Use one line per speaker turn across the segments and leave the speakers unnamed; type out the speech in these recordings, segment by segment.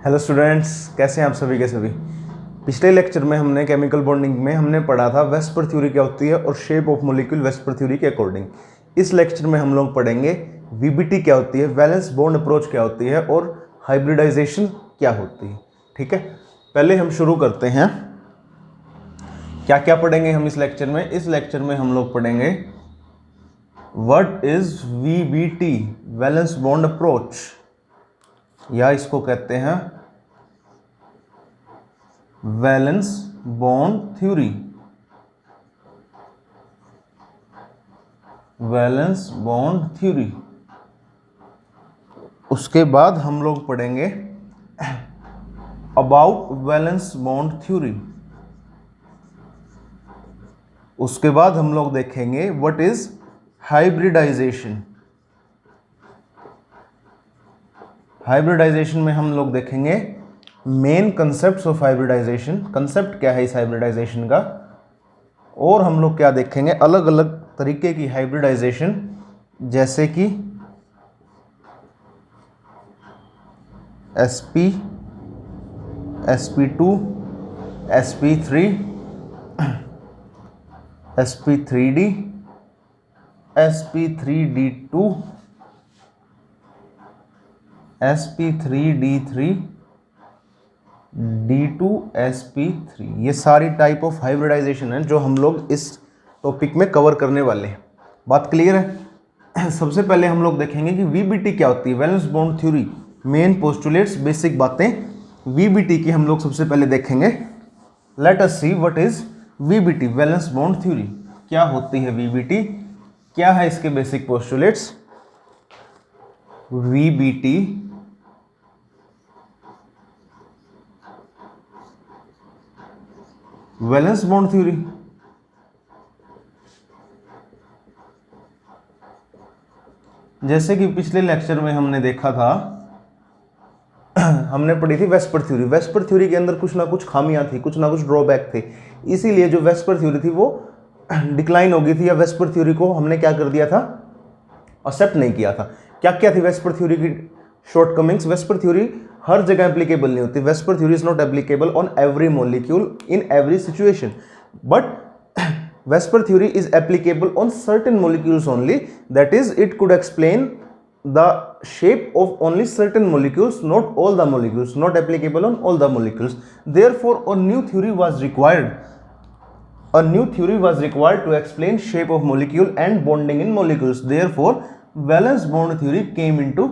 Hello students, कैसे हैं आप सभी के सभी। पिछले लेक्चर में हमने केमिकल बॉन्डिंग में हमने पढ़ा था वेस्पर थ्योरी क्या होती है और shape of molecule VSEPR theory के अकॉर्डिंग। इस लेक्चर में हम लोग पढ़ेंगे वीबीटी क्या होती है, वैलेंस बॉन्ड अप्रोच क्या होती है और हाइब्रिडाइजेशन क्या होती है। ठीक है, पहले हम शुरू करते हैं। क्या क्या पढ़ेंगे हम इस लेक्चर में। इस लेक्चर में हम लोग पढ़ेंगे what is VBT, valence bond approach, या इसको कहते हैं valence bond theory. Valence bond theory. उसके बाद हम लोग पढ़ेंगे अबाउट वैलेंस बॉन्ड थ्योरी। उसके बाद हम लोग देखेंगे व्हाट इज हाइब्रिडाइजेशन। हाइब्रिडाइजेशन में हम लोग देखेंगे main concepts of hybridization, concept क्या है इस हाइब्रिडाइजेशन का, और हम लोग क्या देखेंगे अलग अलग तरीके की हाइब्रिडाइजेशन, जैसे कि sp, sp2, sp3, sp3d, sp3d2, sp3d3, d2, sp3। ये सारी टाइप ऑफ हाइब्रिडाइजेशन है जो हम लोग इस टॉपिक में कवर करने वाले हैं। बात क्लियर है। सबसे पहले हम लोग देखेंगे कि वीबीटी क्या होती है, valence bond theory, main postulates, basic बातें वीबीटी की हम लोग सबसे पहले देखेंगे। Let us see what is VBT, valence bond theory. क्या होती है वीबीटी, क्या है इसके basic postulates. VBT valence bond theory. जैसे कि पिछले लेक्चर में हमने देखा था, हमने पढ़ी थी वेस्पर थ्योरी। वेस्पर थ्योरी के अंदर कुछ ना कुछ खामियां थी, कुछ ना कुछ ड्रॉबैक थे, इसीलिए जो वेस्पर थ्योरी थी वो डिक्लाइन हो गई थी, या वेस्पर थ्योरी को हमने क्या कर दिया था, एक्सेप्ट नहीं किया था। क्या क्या थी वेस्पर थ्योरी की शॉर्टकमिंग्स। वेस्पर थ्योरी हर जगह एप्लीकेबल नहीं होती। VSEPR theory is not applicable on every molecule in every situation, but VSEPR theory is applicable on certain molecules only, that is it could explain the shape of only certain molecules, not all the molecules, not applicable on all the molecules. Therefore a new theory was required. A new theory was required to explain shape of molecule and bonding in molecules. Therefore valence bond theory came into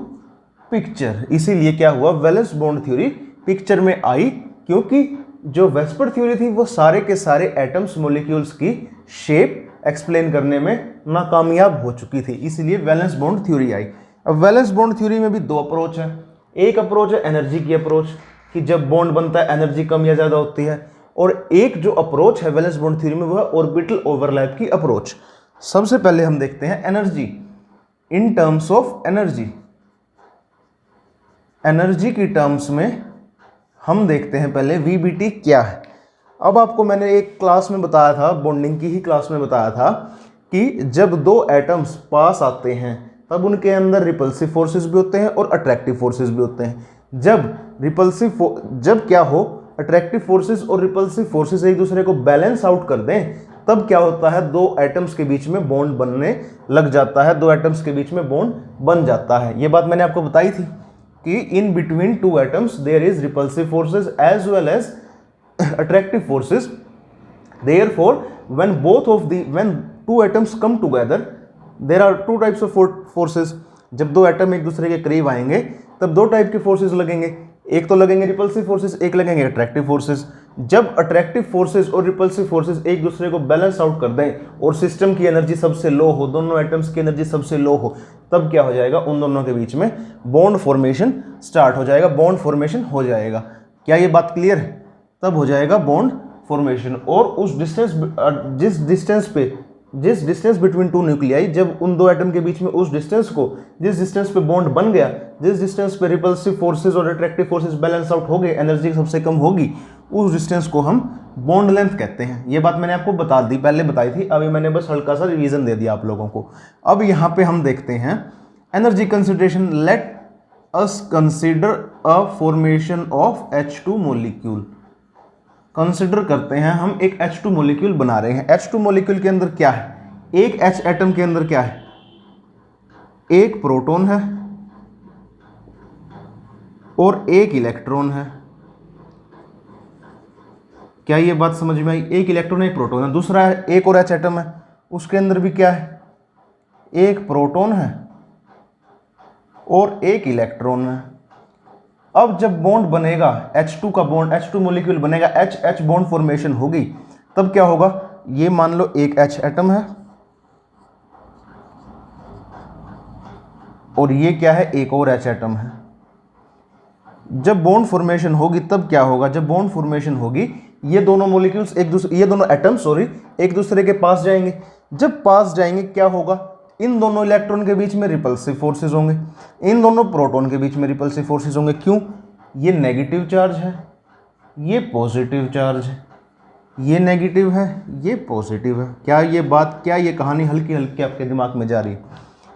picture. इसीलिए क्या हुआ, valence bond theory picture में आई, क्योंकि जो VSEPR theory थी वो सारे के सारे एटम्स मॉलिक्यूल्स की शेप एक्सप्लेन करने में नाकामयाब हो चुकी थी, इसीलिए वैलेंस बॉन्ड थ्योरी आई। अब वैलेंस बॉन्ड थ्योरी में भी दो अप्रोच है। एक अप्रोच है एनर्जी की अप्रोच, कि जब बॉन्ड बनता है एनर्जी कम या ज्यादा होती है, और एक जो अप्रोच है वैलेंस बॉन्ड थ्योरी में वो है ऑर्बिटल ओवरलैप की अप्रोच। सबसे पहले हम देखते हैं energy, in terms of energy. Energy की टर्म्स में हम देखते हैं पहले वीबीटी क्या है। अब आपको मैंने एक क्लास में बताया था, बॉन्डिंग की ही क्लास में बताया था, कि जब दो एटम्स पास आते हैं तब उनके अंदर रिपल्सिव फोर्सेस भी होते हैं और अट्रैक्टिव फोर्सेस भी होते हैं। जब क्या हो, अट्रैक्टिव फोर्सेस और रिपल्सिव फोर्सेस एक दूसरे को बैलेंस आउट कर दें, तब क्या होता है, दो एटम्स के बीच में बॉन्ड बनने लग जाता है, दो एटम्स के बीच में बॉन्ड बन जाता है। ये बात मैंने आपको बताई थी कि in between two atoms there is repulsive forces as well as attractive forces. Therefore when two atoms come together, there are two types of forces. जब दो एटम एक दूसरे के करीब आएंगे तब दो टाइप के फोर्सेस लगेंगे, एक तो लगेंगे रिपल्सिव फोर्सेस, एक लगेंगे अट्रैक्टिव फोर्सेस। जब अट्रैक्टिव फोर्सेस और रिपल्सिव फोर्सेस एक दूसरे को बैलेंस आउट कर दें और सिस्टम की एनर्जी सबसे लो हो, दोनों एटम्स की एनर्जी सबसे लो हो, तब क्या हो जाएगा, उन दोनों के बीच में बॉन्ड फॉर्मेशन स्टार्ट हो जाएगा, बॉन्ड फॉर्मेशन हो जाएगा। क्या ये बात क्लियर है? तब हो जाएगा बॉन्ड फॉर्मेशन। और उस डिस्टेंस, जिस डिस्टेंस बिटवीन टू न्यूक्लियाई, जब उन दो एटम के बीच में उस डिस्टेंस को, जिस डिस्टेंस पे बॉन्ड बन गया, जिस डिस्टेंस पे रिपल्सिव फोर्सेस और अट्रैक्टिव फोर्सेस बैलेंस आउट हो गए, एनर्जी सबसे कम होगी, उस डिस्टेंस को हम बॉन्ड लेंथ कहते हैं। ये बात मैंने आपको बता दी, पहले बताई थी, अभी मैंने बस हल्का सा रिवीजन दे दिया आप लोगों को। अब यहाँ पे हम देखते हैं energy consideration. Let us consider a formation of H2 molecule. Consider करते हैं हम एक H2 मॉलिक्यूल बना रहे हैं। H2 मॉलिक्यूल के अंदर क्या है? एक H एटम के अंदर क्या है? एक प्रोटॉन है और एक इलेक्ट्रॉन है। क्या ये बात समझ में आई? एक इलेक्ट्रॉन एक प्रोटॉन है। दूसरा है एक और H एटम है, उसके अंदर भी क्या है? एक प्रोटॉन है और एक इलेक्ट्रॉन है। अब जब बॉन्ड बनेगा H2 का बॉन्ड, H2 मॉलिक्यूल बनेगा, H बॉन्ड फॉर्मेशन होगी, तब क्या होगा? ये मान लो एक H एटम है और ये क्या है? एक और H एटम है। जब बॉन्ड फॉर्मेशन होगी तब क्या होगा? जब बॉन्ड फॉर्मेशन होगी ये दोनों मॉलिक्यूल्स ये दोनों एटम्स एक दूसरे के पास जाएंगे। जब पास जाएंगे क्या होगा? इन दोनों इलेक्ट्रॉन के बीच में रिपल्सिव फोर्सेस होंगे, इन दोनों प्रोटॉन के बीच में रिपल्सिव फोर्सेस होंगे। क्यों? ये नेगेटिव चार्ज है, ये पॉजिटिव चार्ज है, ये नेगेटिव है, ये पॉजिटिव है। क्या ये कहानी हल्की हल्की आपके दिमाग में जा रही है?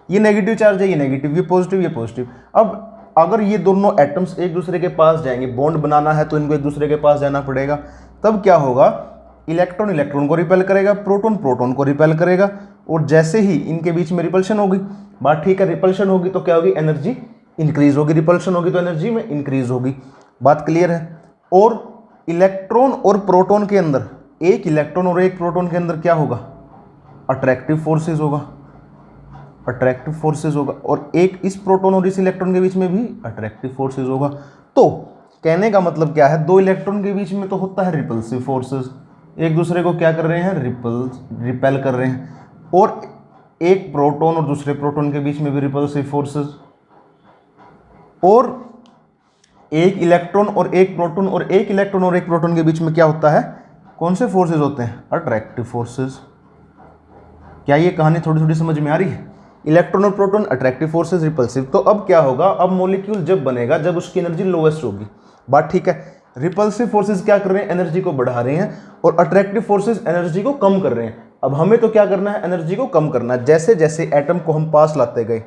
ये नेगेटिव चार्ज है, ये नेगेटिव, ये पॉजिटिव, ये पॉजिटिव। अब अगर ये दोनों एटम्स एक दूसरे के पास जाएंगे, बॉन्ड बनाना है तो इनको एक दूसरे के पास जाना पड़ेगा, तब क्या होगा? इलेक्ट्रॉन इलेक्ट्रॉन को रिपेल करेगा, प्रोटॉन प्रोटॉन को रिपेल करेगा, और जैसे ही इनके बीच में रिपल्शन होगी, बात ठीक है, रिपल्शन होगी तो क्या होगी? एनर्जी इंक्रीज होगी, रिपल्शन होगी तो एनर्जी में इंक्रीज होगी। बात क्लियर है? और इलेक्ट्रॉन और प्रोटॉन के अंदर, एक इलेक्ट्रॉन और एक प्रोटॉन के अंदर क्या होगा? अट्रैक्टिव फोर्सेस होगा, अट्रैक्टिव फोर्सेस होगा, और एक इस प्रोटॉन और इस इलेक्ट्रॉन के बीच में भी अट्रैक्टिव फोर्सेस होगा। तो कहने का मतलब क्या है? दो इलेक्ट्रॉन के बीच में तो होता है रिपल्सिव फोर्सेस, एक दूसरे को क्या कर रहे हैं? रिपेल कर रहे हैं। और एक प्रोटॉन और दूसरे प्रोटॉन के बीच में भी रिपल्सिव फोर्सेस, और एक इलेक्ट्रॉन और एक प्रोटॉन और एक इलेक्ट्रॉन और एक प्रोटॉन के बीच में क्या होता है? कौन से फोर्सेस होते हैं? Attractive forces. क्या ये कहानी थोड़ी थोड़ी समझ में आ रही है? इलेक्ट्रॉन और प्रोटॉन, अट्रैक्टिव फोर्सेस, रिपल्सिव। तो अब क्या होगा? अब मॉलिक्यूल जब बनेगा जब उसकी एनर्जी लोएस्ट होगी। बात ठीक है? रिपल्सिव फोर्सेस क्या कर रहे हैं? एनर्जी को बढ़ा रहे हैं, और अट्रैक्टिव फोर्सेस एनर्जी को कम कर रहे हैं। अब हमें तो क्या करना है? एनर्जी को कम करना है। जैसे जैसे एटम को हम पास लाते गए,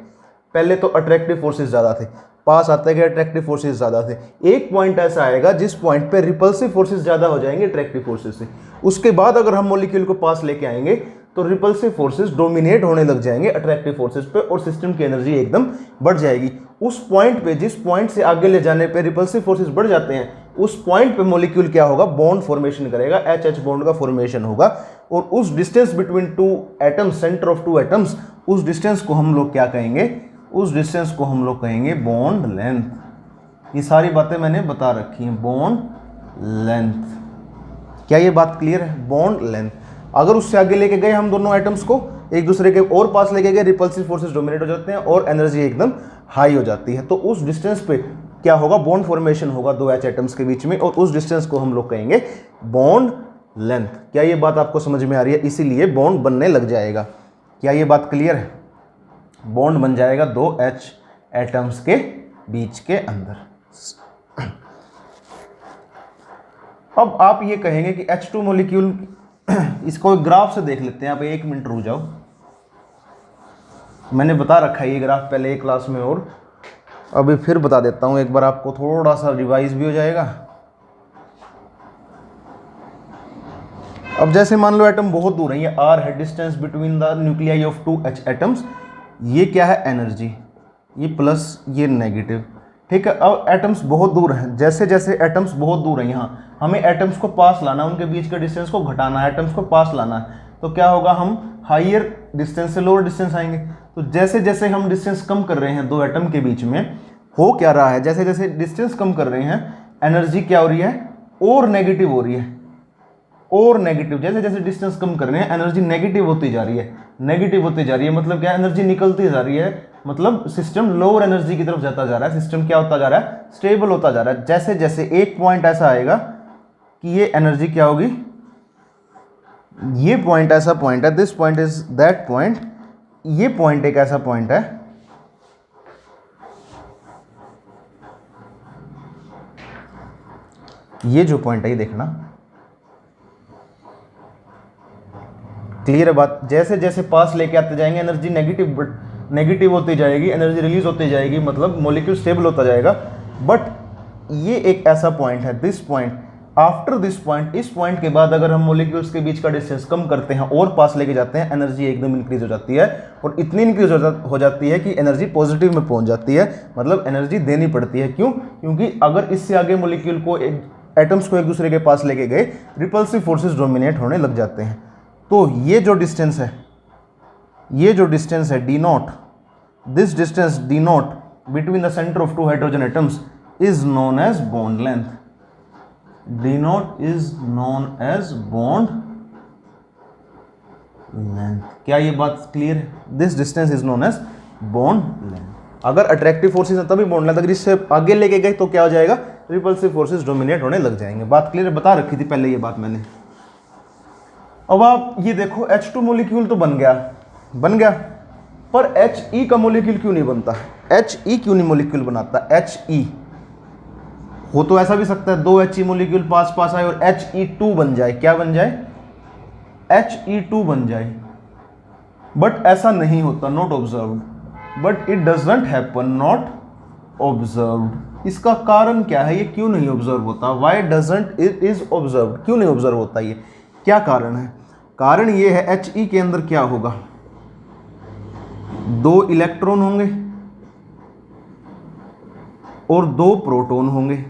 पहले तो अट्रैक्टिव फोर्सेस ज़्यादा थे, पास आते गए अट्रैक्टिव फोर्सेस ज़्यादा थे। एक पॉइंट ऐसा आएगा जिस पॉइंट पे रिपल्सिव फोर्सेस ज़्यादा हो जाएंगे अट्रैक्टिव फोर्सेस से। उसके बाद अगर हम मॉलिक्यूल को पास लेके आएंगे तो रिपल्सिव फोर्सेस डोमिनेट होने लग जाएंगे अट्रैक्टिव फोर्सेस पे, और सिस्टम की एनर्जी एकदम बढ़ जाएगी। उस पॉइंट पे, जिस पॉइंट से आगे ले जाने पे रिपल्सिव फोर्सेस बढ़ जाते हैं, उस पॉइंट पे मॉलिक्यूल क्या होगा? बॉन्ड फॉर्मेशन करेगा, H बॉन्ड का फॉर्मेशन होगा, और उस distance between two atoms, centre of two atoms, उस डिस्टेंस को हम लोग क्या कहेंगे? उस डिस्टेंस को हम लोग कहेंगे बॉन्ड लेंथ। ये सारी बातें मैंने बता रखी हैं, बॉन्ड लेंथ। क्या ये बात क्लियर है? Bond length. अगर उससे आगे लेके गए हम दोनों एटम्स को, एक दूसरे के और पास लेके गए, रिपल्सिव फोर्सेस डोमिनेट हो जाते हैं और एनर्जी एकदम हाई हो जाती है। तो उस डिस्टेंस पे क्या होगा? बॉन्ड फॉर्मेशन होगा दो H एटम्स के बीच में, और उस डिस्टेंस को हम लोग कहेंगे बॉन्ड लेंथ। क्या ये बात आपको समझ में आ रही है? इसीलिए बॉन्ड बनने लग जाएगा। क्या ये बात क्लियर है? बॉन्ड बन जाएगा दो H एटम्स के बीच के अंदर। अब आप ये कहेंगे कि H2 मॉलिक्यूल, इसको एक ग्राफ से देख लेते हैं। आप एक मिनट रुक जाओ, मैंने बता रखा है ये ग्राफ पहले एक क्लास में, और अभी फिर बता देता हूँ एक बार, आपको थोड़ा सा रिवाइज भी हो जाएगा। अब जैसे मान लो एटम बहुत दूर है, ये R है distance between the nuclei of two H atoms. ये क्या है? एनर्जी, ये प्लस ये नेगेटिव, ठीक है। अब एटम्स बहुत दूर हैं, जैसे जैसे एटम्स बहुत दूर हैं, यहाँ हमें एटम्स को पास लाना है, उनके बीच के डिस्टेंस को घटाना है, एटम्स को पास लाना है। तो क्या होगा? हम हाइयर डिस्टेंस से लोअर डिस्टेंस आएंगे। तो जैसे जैसे हम डिस्टेंस कम कर रहे हैं दो एटम के बीच में, हो क्या रहा है? जैसे जैसे डिस्टेंस कम कर रहे हैं, एनर्जी क्या हो रही है? और नेगेटिव हो रही है, और नेगेटिव। जैसे जैसे डिस्टेंस कम कर रहे हैं, एनर्जी नेगेटिव होती जा रही है, नेगेटिव होती जा रही है। मतलब क्या? एनर्जी निकलती जा रही है, मतलब सिस्टम लोअर एनर्जी की तरफ जाता जा रहा है। सिस्टम क्या होता जा रहा है? स्टेबल होता जा रहा है। जैसे जैसे एक पॉइंट ऐसा आएगा कि ये एनर्जी क्या होगी? ये पॉइंट ऐसा पॉइंट है, this point is that point, ये पॉइंट एक ऐसा पॉइंट है ये जो पॉइंट है, ये देखना, क्लियर है बात। जैसे जैसे पास लेके आते जाएंगे एनर्जी नेगेटिव होती जाएगी, एनर्जी रिलीज होती जाएगी, मतलब मॉलिक्यूल स्टेबल होता जाएगा। बट ये एक ऐसा पॉइंट है, this point, after this point, इस पॉइंट के बाद अगर हम मॉलिक्यूल्स के बीच का डिस्टेंस कम करते हैं और पास लेके जाते हैं, एनर्जी एकदम इंक्रीज हो जाती है, और इतनी इंक्रीज हो जाती है कि एनर्जी पॉजिटिव में पहुंच जाती है, मतलब एनर्जी देनी पड़ती है। क्यों? क्योंकि अगर इससे आगे मॉलिक्यूल को, एटम्स को एक दूसरे के पास लेके गए, रिपल्सिव फोर्सेस डोमिनेट होने लग जाते हैं। तो ये जो डिस्टेंस है, ये जो डिस्टेंस है D naught, this distance D naught between the centre of two hydrogen atoms is known as bond length. D naught is known as bond length। क्या ये बात क्लियर है? This distance is known as bond length। अगर attractive forces है तभी bond length, अगर इससे आगे लेके गए तो क्या हो जाएगा? रिपल्सिव फोर्सेज डोमिनेट होने लग जाएंगे। बात क्लियर है? बता रखी थी पहले ये बात मैंने। अब आप ये देखो H2 मॉलिक्यूल तो बन गया, पर He का मॉलिक्यूल क्यों नहीं बनता? He क्यों नहीं मॉलिक्यूल बनाता? He हो तो ऐसा भी सकता है, 2 He मॉलिक्यूल पास पास आए और He2 बन जाए। क्या बन जाए? He2 बन जाए। बट ऐसा नहीं होता, not observed, but it doesn't happen, not observed. इसका कारण क्या है? ये क्यों नहीं ऑब्जर्व होता? Why doesn't it is observed? क्यों नहीं ऑब्जर्व होता? ये क्या कारण है? कारण ये है, He के अंदर क्या होगा? 2 इलेक्ट्रॉन होंगे और 2 प्रोटॉन होंगे।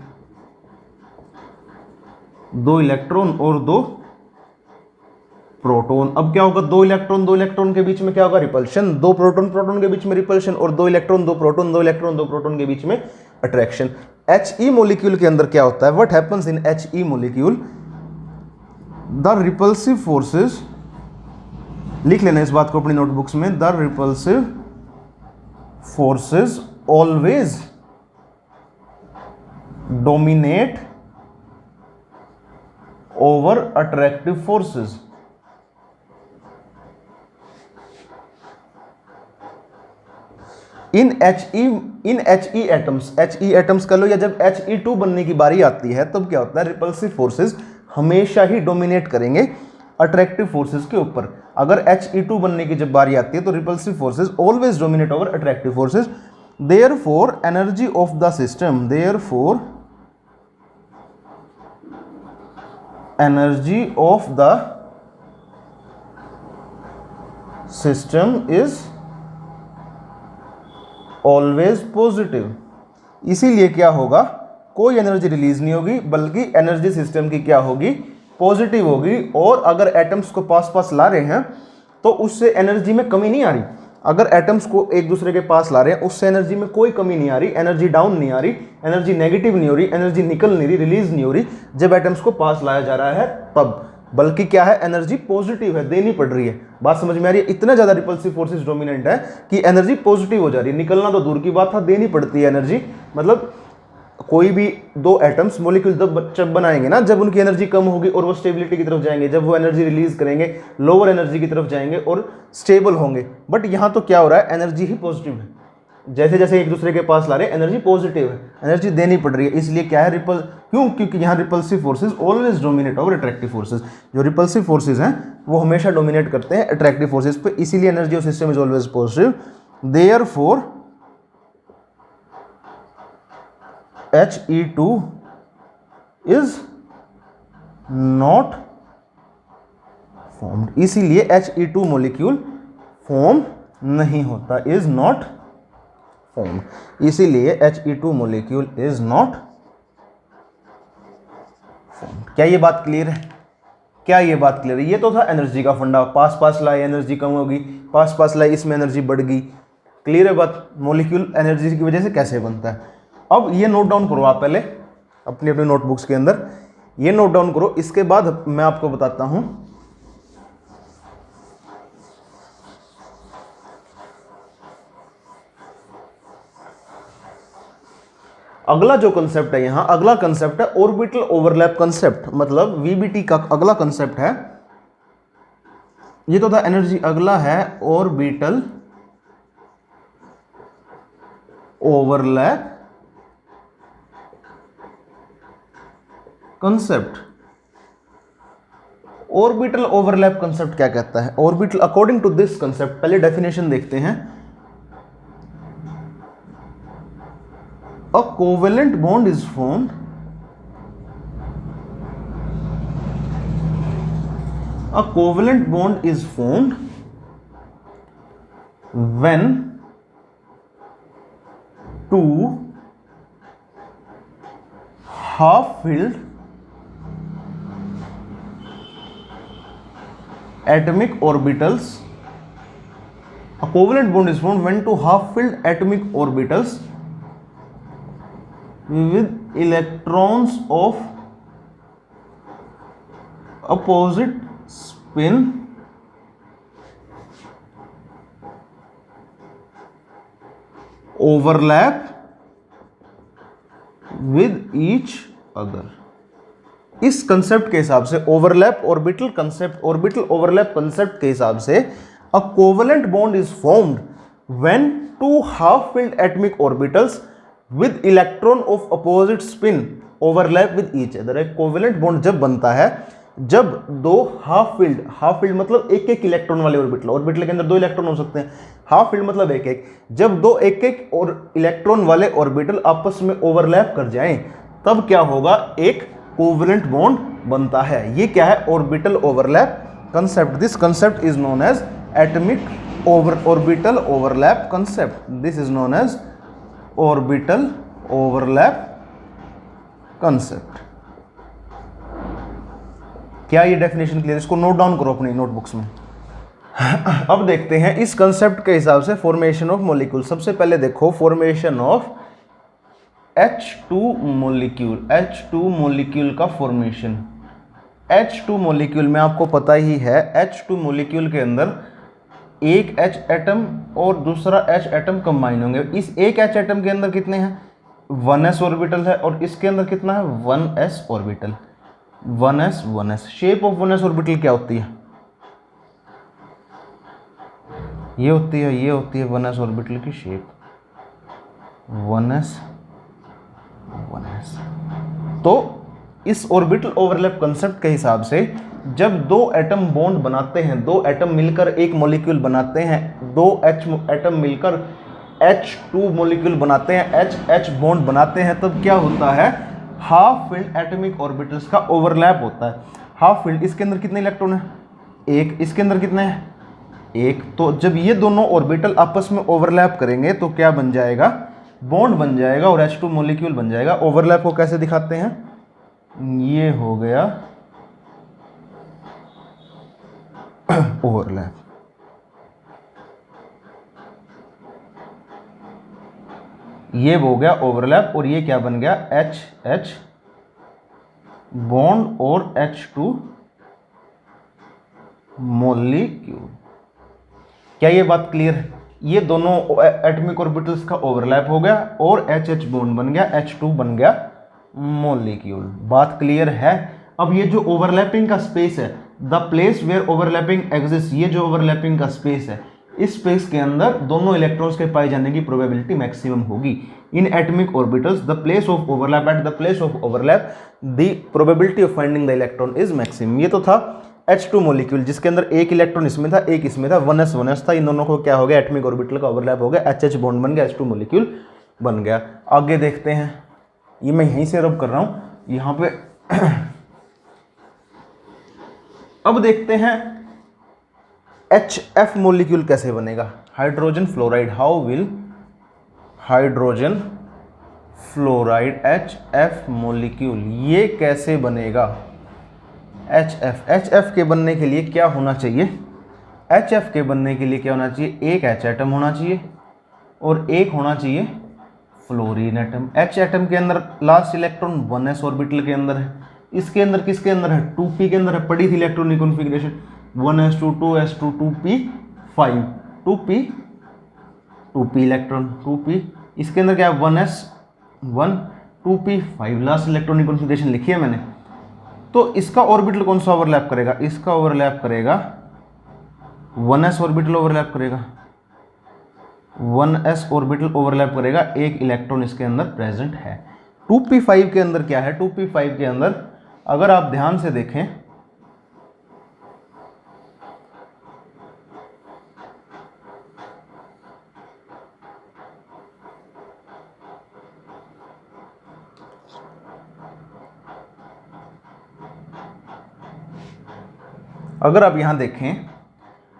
2 इलेक्ट्रॉन और 2 प्रोटॉन। अब क्या होगा? 2 इलेक्ट्रॉन के बीच में क्या होगा? रिपल्शन। 2 प्रोटॉन के बीच में रिपल्शन, और 2 इलेक्ट्रॉन 2 प्रोटॉन, 2 इलेक्ट्रॉन 2 प्रोटॉन के बीच में अट्रैक्शन। He मॉलिक्यूल के अंदर क्या होता है? What happens in He molecule? The repulsive forces, लिख लेना इस बात को अपनी नोटबुक्स में, the repulsive forces always dominate over attractive forces. In He atoms कर लो, या जब He2 बनने की बारी आती है तब क्या होता है? रिपल्सिव फोर्सेस हमेशा ही डोमिनेट करेंगे अट्रैक्टिव फोर्सेस के ऊपर। अगर He2 बनने की जब बारी आती है तो repulsive forces always dominate over attractive forces. Therefore energy of the system, therefore energy of the system is always positive। इसीलिए क्या होगा? कोई एनर्जी रिलीज नहीं होगी, बल्कि एनर्जी सिस्टम की क्या होगी? पॉजिटिव होगी। और अगर एटम्स को पास पास ला रहे हैं तो उससे एनर्जी में कमी नहीं आ रही। अगर एटम्स को एक दूसरे के पास ला रहे हैं उससे एनर्जी में कोई कमी नहीं आ रही, एनर्जी डाउन नहीं आ रही, एनर्जी नेगेटिव नहीं हो रही, एनर्जी निकल नहीं रही, रिलीज नहीं हो रही जब एटम्स को पास लाया जा रहा है तब। बल्कि क्या है? एनर्जी पॉजिटिव है, देनी पड़ रही है। बात समझ में आ रही है? इतना ज्यादा रिपल्सिव फोर्सेस डोमिनेंट है कि एनर्जी पॉजिटिव हो जा रही है। निकलना तो दूर की बात था, देनी पड़ती है एनर्जी। मतलब कोई भी 2 एटम्स मॉलिक्यूल जब बनाएंगे ना, जब उनकी एनर्जी कम होगी और वो स्टेबिलिटी की तरफ जाएंगे, जब वो एनर्जी रिलीज करेंगे लोअर एनर्जी की तरफ जाएंगे और स्टेबल होंगे। बट यहाँ तो क्या हो रहा है? एनर्जी ही पॉजिटिव है। जैसे जैसे एक दूसरे के पास ला रहे हैं एनर्जी पॉजिटिव है, एनर्जी देनी पड़ रही है। इसलिए क्या है? क्यों? क्योंकि यहाँ repulsive forces always dominate over attractive forces. जो रिपल्सिव फोर्सेज हैं वो हमेशा डोमिनेट करते हैं अट्रैक्टिव फोर्सेज पे, इसीलिए energy of system is always positive. Therefore He2 is not formed। इसीलिए He2 मॉलिक्यूल फॉर्म नहीं होता, इज नॉट फॉर्म्ड। इसीलिए He2 molecule is not formed. क्या ये बात क्लियर है? क्या ये बात क्लियर है? ये तो था एनर्जी का फंडा, पास पास लाए एनर्जी कम होगी, पास पास लाए इसमें एनर्जी बढ़ गई। क्लियर है बात? मॉलिक्यूल एनर्जी की वजह से कैसे बनता है। अब ये नोट डाउन करो आप पहले अपनी अपनी नोटबुक्स के अंदर, ये नोट डाउन करो। इसके बाद मैं आपको बताता हूं अगला जो कंसेप्ट है। यहां अगला कंसेप्ट है ऑर्बिटल ओवरलैप कंसेप्ट, मतलब VBT का अगला कंसेप्ट है। ये तो था एनर्जी, अगला है orbital overlap concept. Orbital overlap concept क्या कहता है? Orbital, according to this concept, पहले डेफिनेशन देखते हैं। A covalent bond is formed, a covalent bond is formed when two half-filled atomic orbitals, a covalent bond is formed when two half-filled atomic orbitals with electrons of opposite spin overlap with each other। इस concept के हिसाब से overlap orbital concept, orbital overlap concept के हिसाब से a covalent bond is formed when two half filled atomic orbitals with electron of opposite spin overlap with each other. एक covalent bond जब बनता है जब दो हाफ फील्ड मतलब एक एक इलेक्ट्रॉन वाले ऑर्बिटल के अंदर दो इलेक्ट्रॉन हो सकते हैं, हाफ फील्ड मतलब एक एक, जब दो एक एक और इलेक्ट्रॉन वाले ऑर्बिटल आपस में ओवरलैप कर जाएं तब क्या होगा? एक कोवेलेंट बॉन्ड बनता है। ये क्या है? Orbital overlap concept. This concept is known as atomic orbital overlap concept. This is known as orbital overlap concept. क्या ये डेफिनेशन क्लियर? इसको नोट डाउन करो अपनी नोटबुक्स में। अब देखते हैं इस कंसेप्ट के हिसाब से फॉर्मेशन ऑफ मॉलिक्यूल। सबसे पहले देखो formation of H2 molecule. H2 molecule का फॉर्मेशन। H2 मॉलिक्यूल में आपको पता ही है, H2 मॉलिक्यूल के अंदर एक H एटम और दूसरा H एटम कंबाइन होंगे। इस एक H एटम के अंदर कितने हैं? 1s ऑर्बिटल है और इसके अंदर कितना है? 1s orbital. 1s। Shape of 1s orbital क्या होती है? ये होती है 1s ऑर्बिटल की शेप। 1s। तो इस ऑर्बिटल ओवरलैप कंसेप्ट के हिसाब से जब दो एटम बॉन्ड बनाते हैं, दो एटम मिलकर एक मॉलिक्यूल बनाते हैं, दो एटम मिलकर H2 मॉलिक्यूल बनाते हैं, H बॉन्ड बनाते हैं, तब क्या होता है? हाफ फील्ड एटॉमिक ऑर्बिटल्स का ओवरलैप होता है। हाफ फील्ड, इसके अंदर कितने इलेक्ट्रॉन है? एक। इसके अंदर कितने हैं? एक। तो जब ये दोनों ऑर्बिटल आपस में ओवरलैप करेंगे तो क्या बन जाएगा? बॉन्ड बन जाएगा और H2 मॉलिक्यूल बन जाएगा। ओवरलैप को कैसे दिखाते हैं? ये हो गया ओवरलैप। ये हो गया ओवरलैप और ये क्या बन गया? H बॉन्ड और H2 मॉलिक्यूल। क्या ये बात क्लियर है? ये दोनों एटॉमिक ऑर्बिटल्स का ओवरलैप हो गया और H बॉन्ड बन गया, H2 बन गया मॉलिक्यूल। बात क्लियर है? अब ये जो ओवरलैपिंग का स्पेस है, the place where overlapping exist, ये जो ओवरलैपिंग का स्पेस है, इस स्पेस के अंदर दोनों इलेक्ट्रॉन्स के पाए जाने की प्रोबेबिलिटी मैक्सिमम होगी। In atomic orbitals the place of overlap, at the place of overlap the probability of finding the electron is maximum. ये तो था H2 मॉलिक्यूल जिसके अंदर एक इलेक्ट्रॉन इसमें था, एक इसमें था, 1s था। इन दोनों को क्या हो गया? एटॉमिक ऑर्बिटल का ओवरलैप हो गया, H बॉन्ड बन गया, H2 मॉलिक्यूल बन गया। आगे देखते हैं, ये मैं यहीं से रब कर रहा हूं यहां पे। अब देखते हैं HF मॉलिक्यूल कैसे बनेगा? Hydrogen fluoride. How will hydrogen fluoride HF molecule, ये कैसे बनेगा? HF के बनने के लिए क्या होना चाहिए? HF के बनने के लिए क्या होना चाहिए? एक H एटम होना चाहिए और एक होना चाहिए फ्लोरीन एटम। H एटम के अंदर लास्ट इलेक्ट्रॉन 1s ऑर्बिटल के अंदर है। इसके अंदर किसके अंदर है? 2p के अंदर है। पड़ी थी electronic configuration 1s2 2s2 2p 5 2p electron 2p। इसके अंदर क्या है? 1s 1 2p 5 last electronic configuration लिखी है मैंने। तो इसका ऑर्बिटल कौन सा ओवरलैप करेगा? इसका ओवरलैप करेगा 1s ऑर्बिटल ओवरलैप करेगा, 1s ऑर्बिटल ओवरलैप करेगा, एक इलेक्ट्रॉन इसके अंदर प्रेजेंट है। 2p5 के अंदर क्या है? 2p5 के अंदर अगर आप ध्यान से देखें अगर आप यहां देखें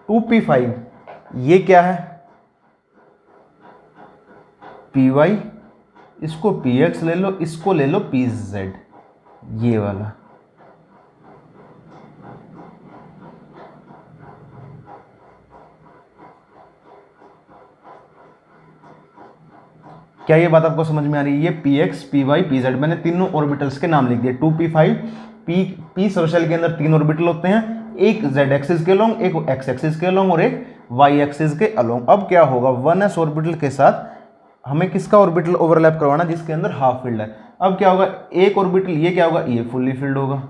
2p5 ये क्या है, py, इसको px ले लो, इसको ले लो pz, ये वाला। क्या ये बात आपको समझ में आ रही है? ये px, py, pz मैंने तीनों ऑर्बिटल्स के नाम लिख दिए। 2p5 p सर्कल के अंदर 3 ऑर्बिटल होते हैं, एक z एक्सिस के अलोंग, एक x एक्सिस के अलोंग और एक y एक्सिस के अलोंग। अब क्या होगा, 1s ऑर्बिटल के साथ हमें किसका ऑर्बिटल ओवरलैप करवाना, जिसके अंदर हाफ फील्ड है। अब क्या होगा, एक ऑर्बिटल ये क्या होगा, ये फुल्ली फील्ड होगा,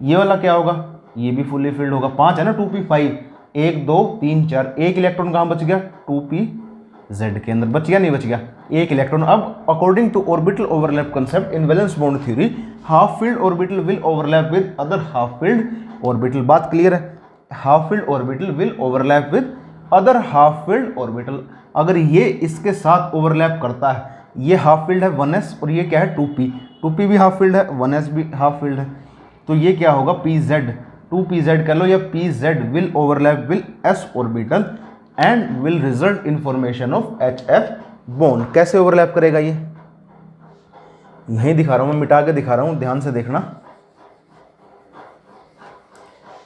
ये वाला क्या होगा, ये भी फुल्ली फील्ड होगा। 5 है ना 2p5, 1 2 3 4, एक इलेक्ट्रॉन कहाँ बच गया, 2pz के अंदर बच गया, नहीं बच गया, एक इलेक्ट्रॉन। अब according to orbital overlap concept in valence bond theory, half filled orbital will overlap with other half filled orbital. बात क्लियर है? Half filled orbital will overlap with other half filled orbital. अगर ये इसके साथ overlap करता है, ये half field है 1s और ये क्या है 2p, 2p भी हाफ फील्ड है, 1s भी हाफ फील्ड है, तो ये क्या होगा pz, 2pz कह लो या pz will overlap will s orbital and will result in formation of HF bond. कैसे ओवरलैप करेगा ये, यहीं दिखा रहा हूं मैं, मिटा के दिखा रहा हूं, ध्यान से देखना।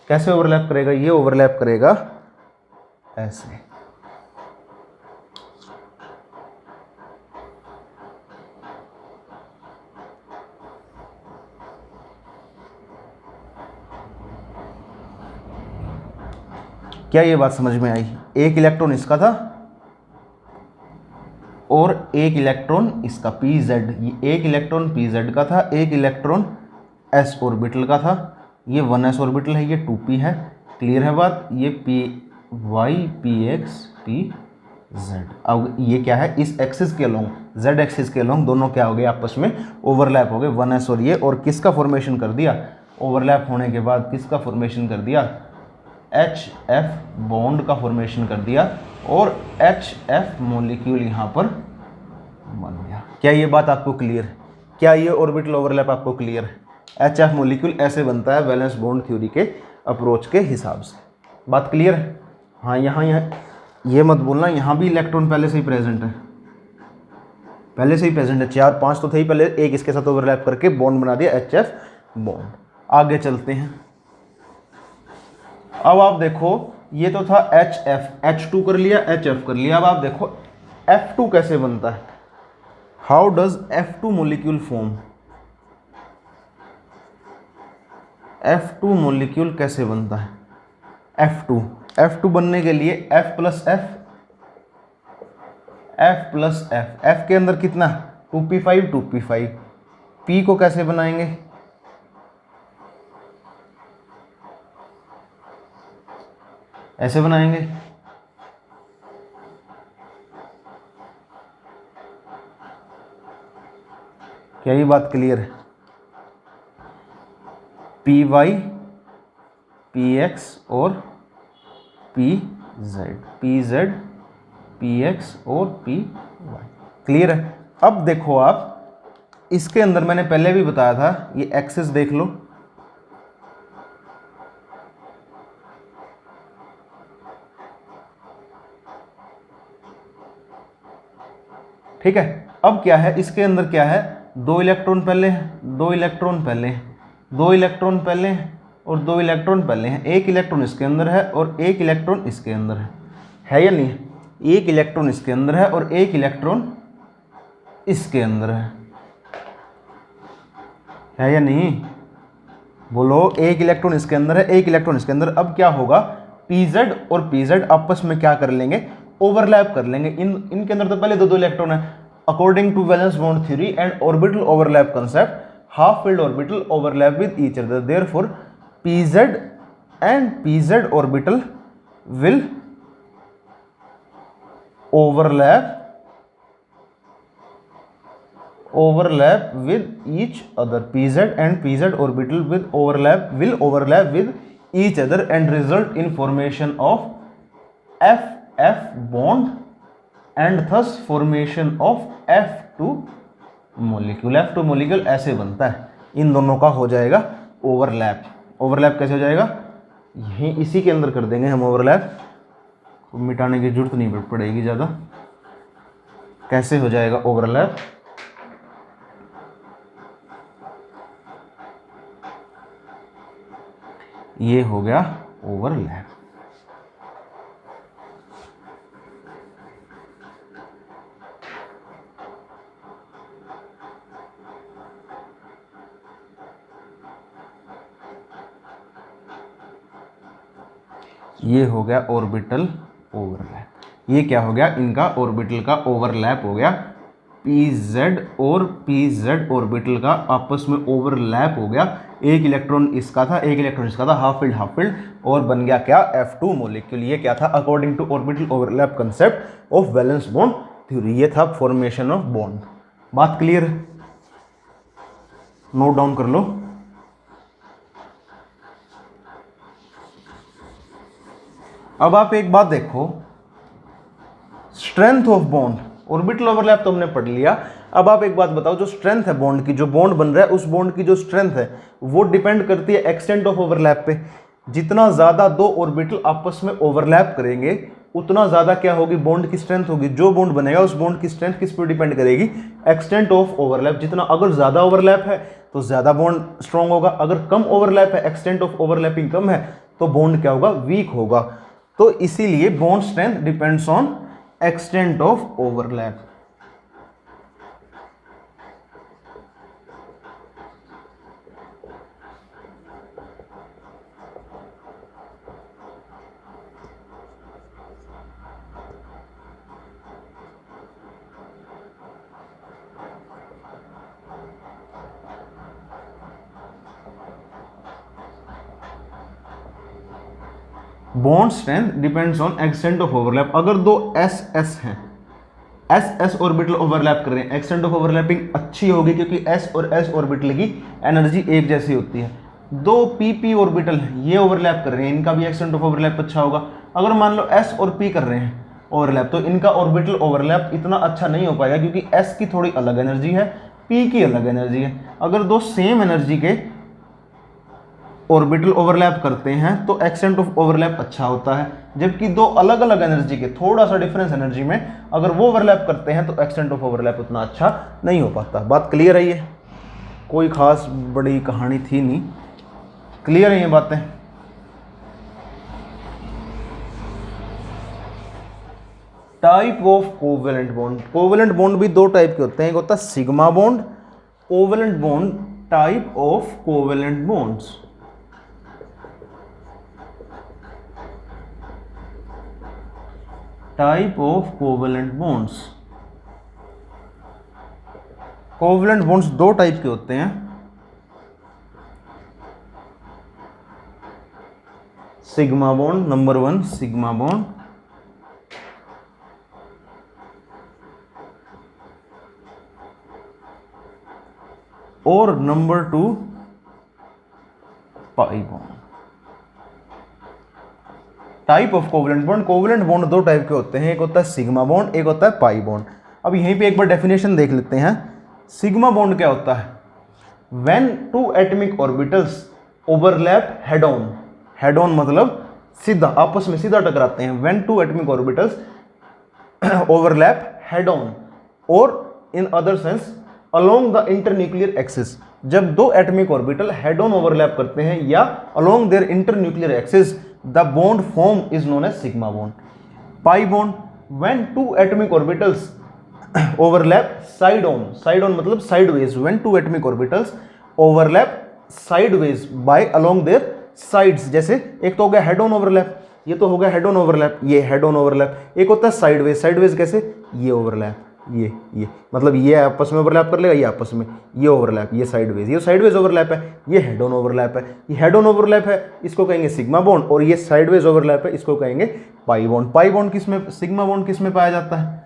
कैसे ओवरलैप करेगा, ये ओवरलैप करेगा ऐसे। क्या ये बात समझ में आई? एक इलेक्ट्रॉन इसका था और एक इलेक्ट्रॉन इसका pz, ये एक इलेक्ट्रॉन pz का था, एक इलेक्ट्रॉन s ऑर्बिटल का था, ये 1s ऑर्बिटल है, ये 2p है। क्लियर है बात? ये py, px, pz। अब ये क्या है, इस एक्सिस के अलोंग, z एक्सिस के अलोंग दोनों क्या हो गए, आपस में ओवरलैप हो गए, 1s और ये, और किसका फॉर्मेशन कर दिया, ओवरलैप होने के बाद किसका फॉर्मेशन कर दिया, HF बॉन्ड का फॉर्मेशन कर दिया और HF मॉलिक्यूल यहाँ पर बन गया। क्या ये बात आपको क्लियर है? क्या ये ऑर्बिटल ओवरलैप आपको क्लियर है? HF मॉलिक्यूल ऐसे बनता है वैलेंस बॉन्ड थ्योरी के अप्रोच के हिसाब से। बात क्लियर है? हाँ, यहाँ ये मत बोलना यहाँ भी इलेक्ट्रॉन पहले से ही प्रेजेंट है, पहले से ही प्रेजेंट है, 4 5 तो थे ही पहले, एक इसके साथ ओवरलैप करके बॉन्ड बना दिया HF बॉन्ड। आगे चलते हैं। अब आप देखो, ये तो था HF, H2 कर लिया, HF कर लिया। अब आप देखो F2 कैसे बनता है, how does F2 molecule form, F2 molecule कैसे बनता है, F2 बनने के लिए F प्लस F, F के अंदर कितना 2p5, P को कैसे बनाएंगे, ऐसे बनाएंगे। क्या ये बात क्लियर है? py, px और pz, px और py। क्लियर है? अब देखो आप, इसके अंदर मैंने पहले भी बताया था, ये एक्सिस देख लो, ठीक है। अब क्या है, इसके अंदर क्या है, 2 इलेक्ट्रॉन पहले हैं, 2 इलेक्ट्रॉन पहले हैं, 2 इलेक्ट्रॉन पहले हैं और 2 इलेक्ट्रॉन पहले हैं। एक इलेक्ट्रॉन इसके अंदर है और एक इलेक्ट्रॉन इसके अंदर है या नहीं? एक इलेक्ट्रॉन इसके अंदर है और एक इलेक्ट्रॉन इसके अंदर है या नहीं? बोलो, एक इलेक्ट्रॉन इसके अंदर है, एक इलेक्ट्रॉन इसके अंदर। अब क्या होगा, pz और pz आपस में क्या कर लेंगे, ओवरलैप कर लेंगे। इनके अंदर तो पहले 2 इलेक्ट्रॉन है। According to valence bond theory and orbital overlap concept, half filled orbital overlap with each other, therefore pz and pz orbital will overlap with each other, pz and pz orbital will overlap with each other and result in formation of FF bond and thus formation of F2 molecule। F2 molecule ऐसे बनता है, इन दोनों का हो जाएगा overlap. Overlap कैसे हो जाएगा, यहीं इसी के अंदर कर देंगे हम ओवरलैप, मिटाने की जरूरत नहीं पड़ेगी ज़्यादा। कैसे हो जाएगा ओवरलैप, ये हो गया ओवरलैप। ये हो गया ऑर्बिटल ओवरलैप। ये क्या हो गया, इनका ऑर्बिटल का ओवरलैप हो गया। pz और pz ऑर्बिटल का आपस में ओवरलैप हो गया। एक इलेक्ट्रॉन इसका था, एक इलेक्ट्रॉन इसका था, हाफ फील्ड, और बन गया क्या, F2 मॉलिक्यूल। ये क्या था, according to orbital overlap concept of valence bond theory, ये था फॉर्मेशन ऑफ बॉन्ड। बात क्लियर, नोट डाउन कर लो। अब आप एक बात देखो, strength of bond, orbital overlap तो हमने पढ़ लिया। अब आप एक बात बताओ, जो स्ट्रेंथ है बॉन्ड की, जो बॉन्ड बन रहा है उस बॉन्ड की जो स्ट्रेंथ है वो डिपेंड करती है एक्सटेंट ऑफ ओवरलैप पे। जितना ज्यादा दो ऑर्बिटल आपस में ओवरलैप करेंगे उतना ज्यादा क्या होगी, बॉन्ड की स्ट्रेंथ होगी। जो बॉन्ड बनेगा उस बॉन्ड की स्ट्रेंथ किस पर डिपेंड करेगी, एक्सटेंट ऑफ ओवरलैप। जितना अगर ज्यादा ओवरलैप है तो ज्यादा बॉन्ड स्ट्रॉन्ग होगा, अगर कम ओवरलैप है, एक्सटेंट ऑफ ओवरलैपिंग कम है, तो बॉन्ड क्या होगा, वीक होगा। तो इसीलिए bond strength depends on extent of overlap. Bond strength depends on extent of overlap. अगर दो एस एस हैं, एस एस ऑर्बिटल ओवरलैप कर रहे हैं, एक्सटेंट ऑफ ओवरलैपिंग अच्छी होगी क्योंकि एस और एस ऑर्बिटल की एनर्जी एक जैसी होती है। दो पी पी ऑर्बिटल ये ओवरलैप कर रहे हैं, इनका भी एक्सटेंट ऑफ ओवरलैप अच्छा होगा। अगर मान लो एस और पी कर रहे हैं ओवरलैप, तो इनका ऑर्बिटल ओवरलैप इतना अच्छा नहीं हो पाएगा क्योंकि एस की थोड़ी अलग एनर्जी है, पी की अलग एनर्जी है। अगर दो सेम एनर्जी के ऑर्बिटल ओवरलैप करते हैं तो एक्सटेंट ऑफ ओवरलैप अच्छा होता है, जबकि दो अलग अलग एनर्जी के थोड़ा सा डिफरेंस एनर्जी में अगर वो ओवरलैप करते हैं तो एक्सटेंट ऑफ ओवरलैप उतना अच्छा नहीं हो पाता। बात क्लियर है, ये कोई खास बड़ी कहानी थी नहीं, क्लियर है ये बातें। Type of covalent bond, covalent bond भी दो टाइप के होते हैं, एक होता है sigma bond, covalent bond. Type of covalent bonds, type of covalent bonds. Covalent bonds दो टाइप के होते हैं, sigma bond, number 1 sigma bond, और number 2 pi bond. Type of covalent bond, covalent bond दो टाइप के होते हैं, एक होता है सिग्मा बॉन्ड, एक होता है पाई बॉन्ड। अब यहीं पे एक बार डेफिनेशन देख लेते हैं। सिग्मा बॉन्ड क्या होता है, when two atomic orbitals overlap head on, head on मतलब सीधा, आपस में सीधा टकराते हैं। When two atomic orbitals overlap head on और in other sense along the internuclear axis, जब दो atomic orbital head on overlap करते हैं या along their internuclear axis, the bond form is known as sigma bond. Pi bond, when two atomic orbitals overlap side on, side on मतलब sideways, when two atomic orbitals overlap sideways by along their sides. जैसे एक तो हो गया head on overlap, ये तो हो गया हेड ऑन ओवरलैप, ये हेड ऑन ओवरलैप। एक होता है साइडवेज, साइडवेज कैसे, ये ओवरलैप, ये मतलब ये आपस में ओवरलैप कर लेगा, ये आपस में, ये ओवरलैप, ये साइडवेज ओवरलैप है, ये हेड ऑन ओवरलैप है। ये हेड ऑन ओवरलैप है, इसको कहेंगे सिग्मा बॉन्ड, और ये साइडवेज ओवरलैप है, इसको कहेंगे पाई बॉन्ड। पाई बॉन्ड किस में, सिग्मा बॉन्ड किस में पाया जाता है,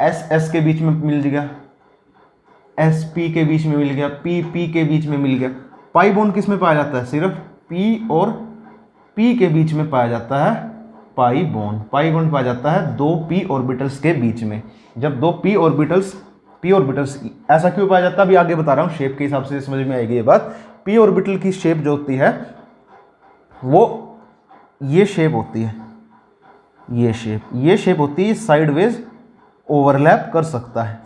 एस एस के बीच में मिल गया, एस पी के बीच में मिल गया, पी पी के बीच में मिल गया। पाई बॉन्ड किस में पाया जाता है, सिर्फ पी और पी के बीच में पाया जाता है पाई बॉन्ड। पाई बॉन्ड पाया जाता है दो पी ऑर्बिटल्स के बीच में। जब दो पी ऑर्बिटल्स ऐसा क्यों पाया जाता है, अभी आगे बता रहा हूँ, शेप के हिसाब से समझ में आएगी ये बात। पी ऑर्बिटल की शेप जो होती है वो ये शेप होती है, ये शेप होती है, साइडवेज ओवरलैप कर सकता है।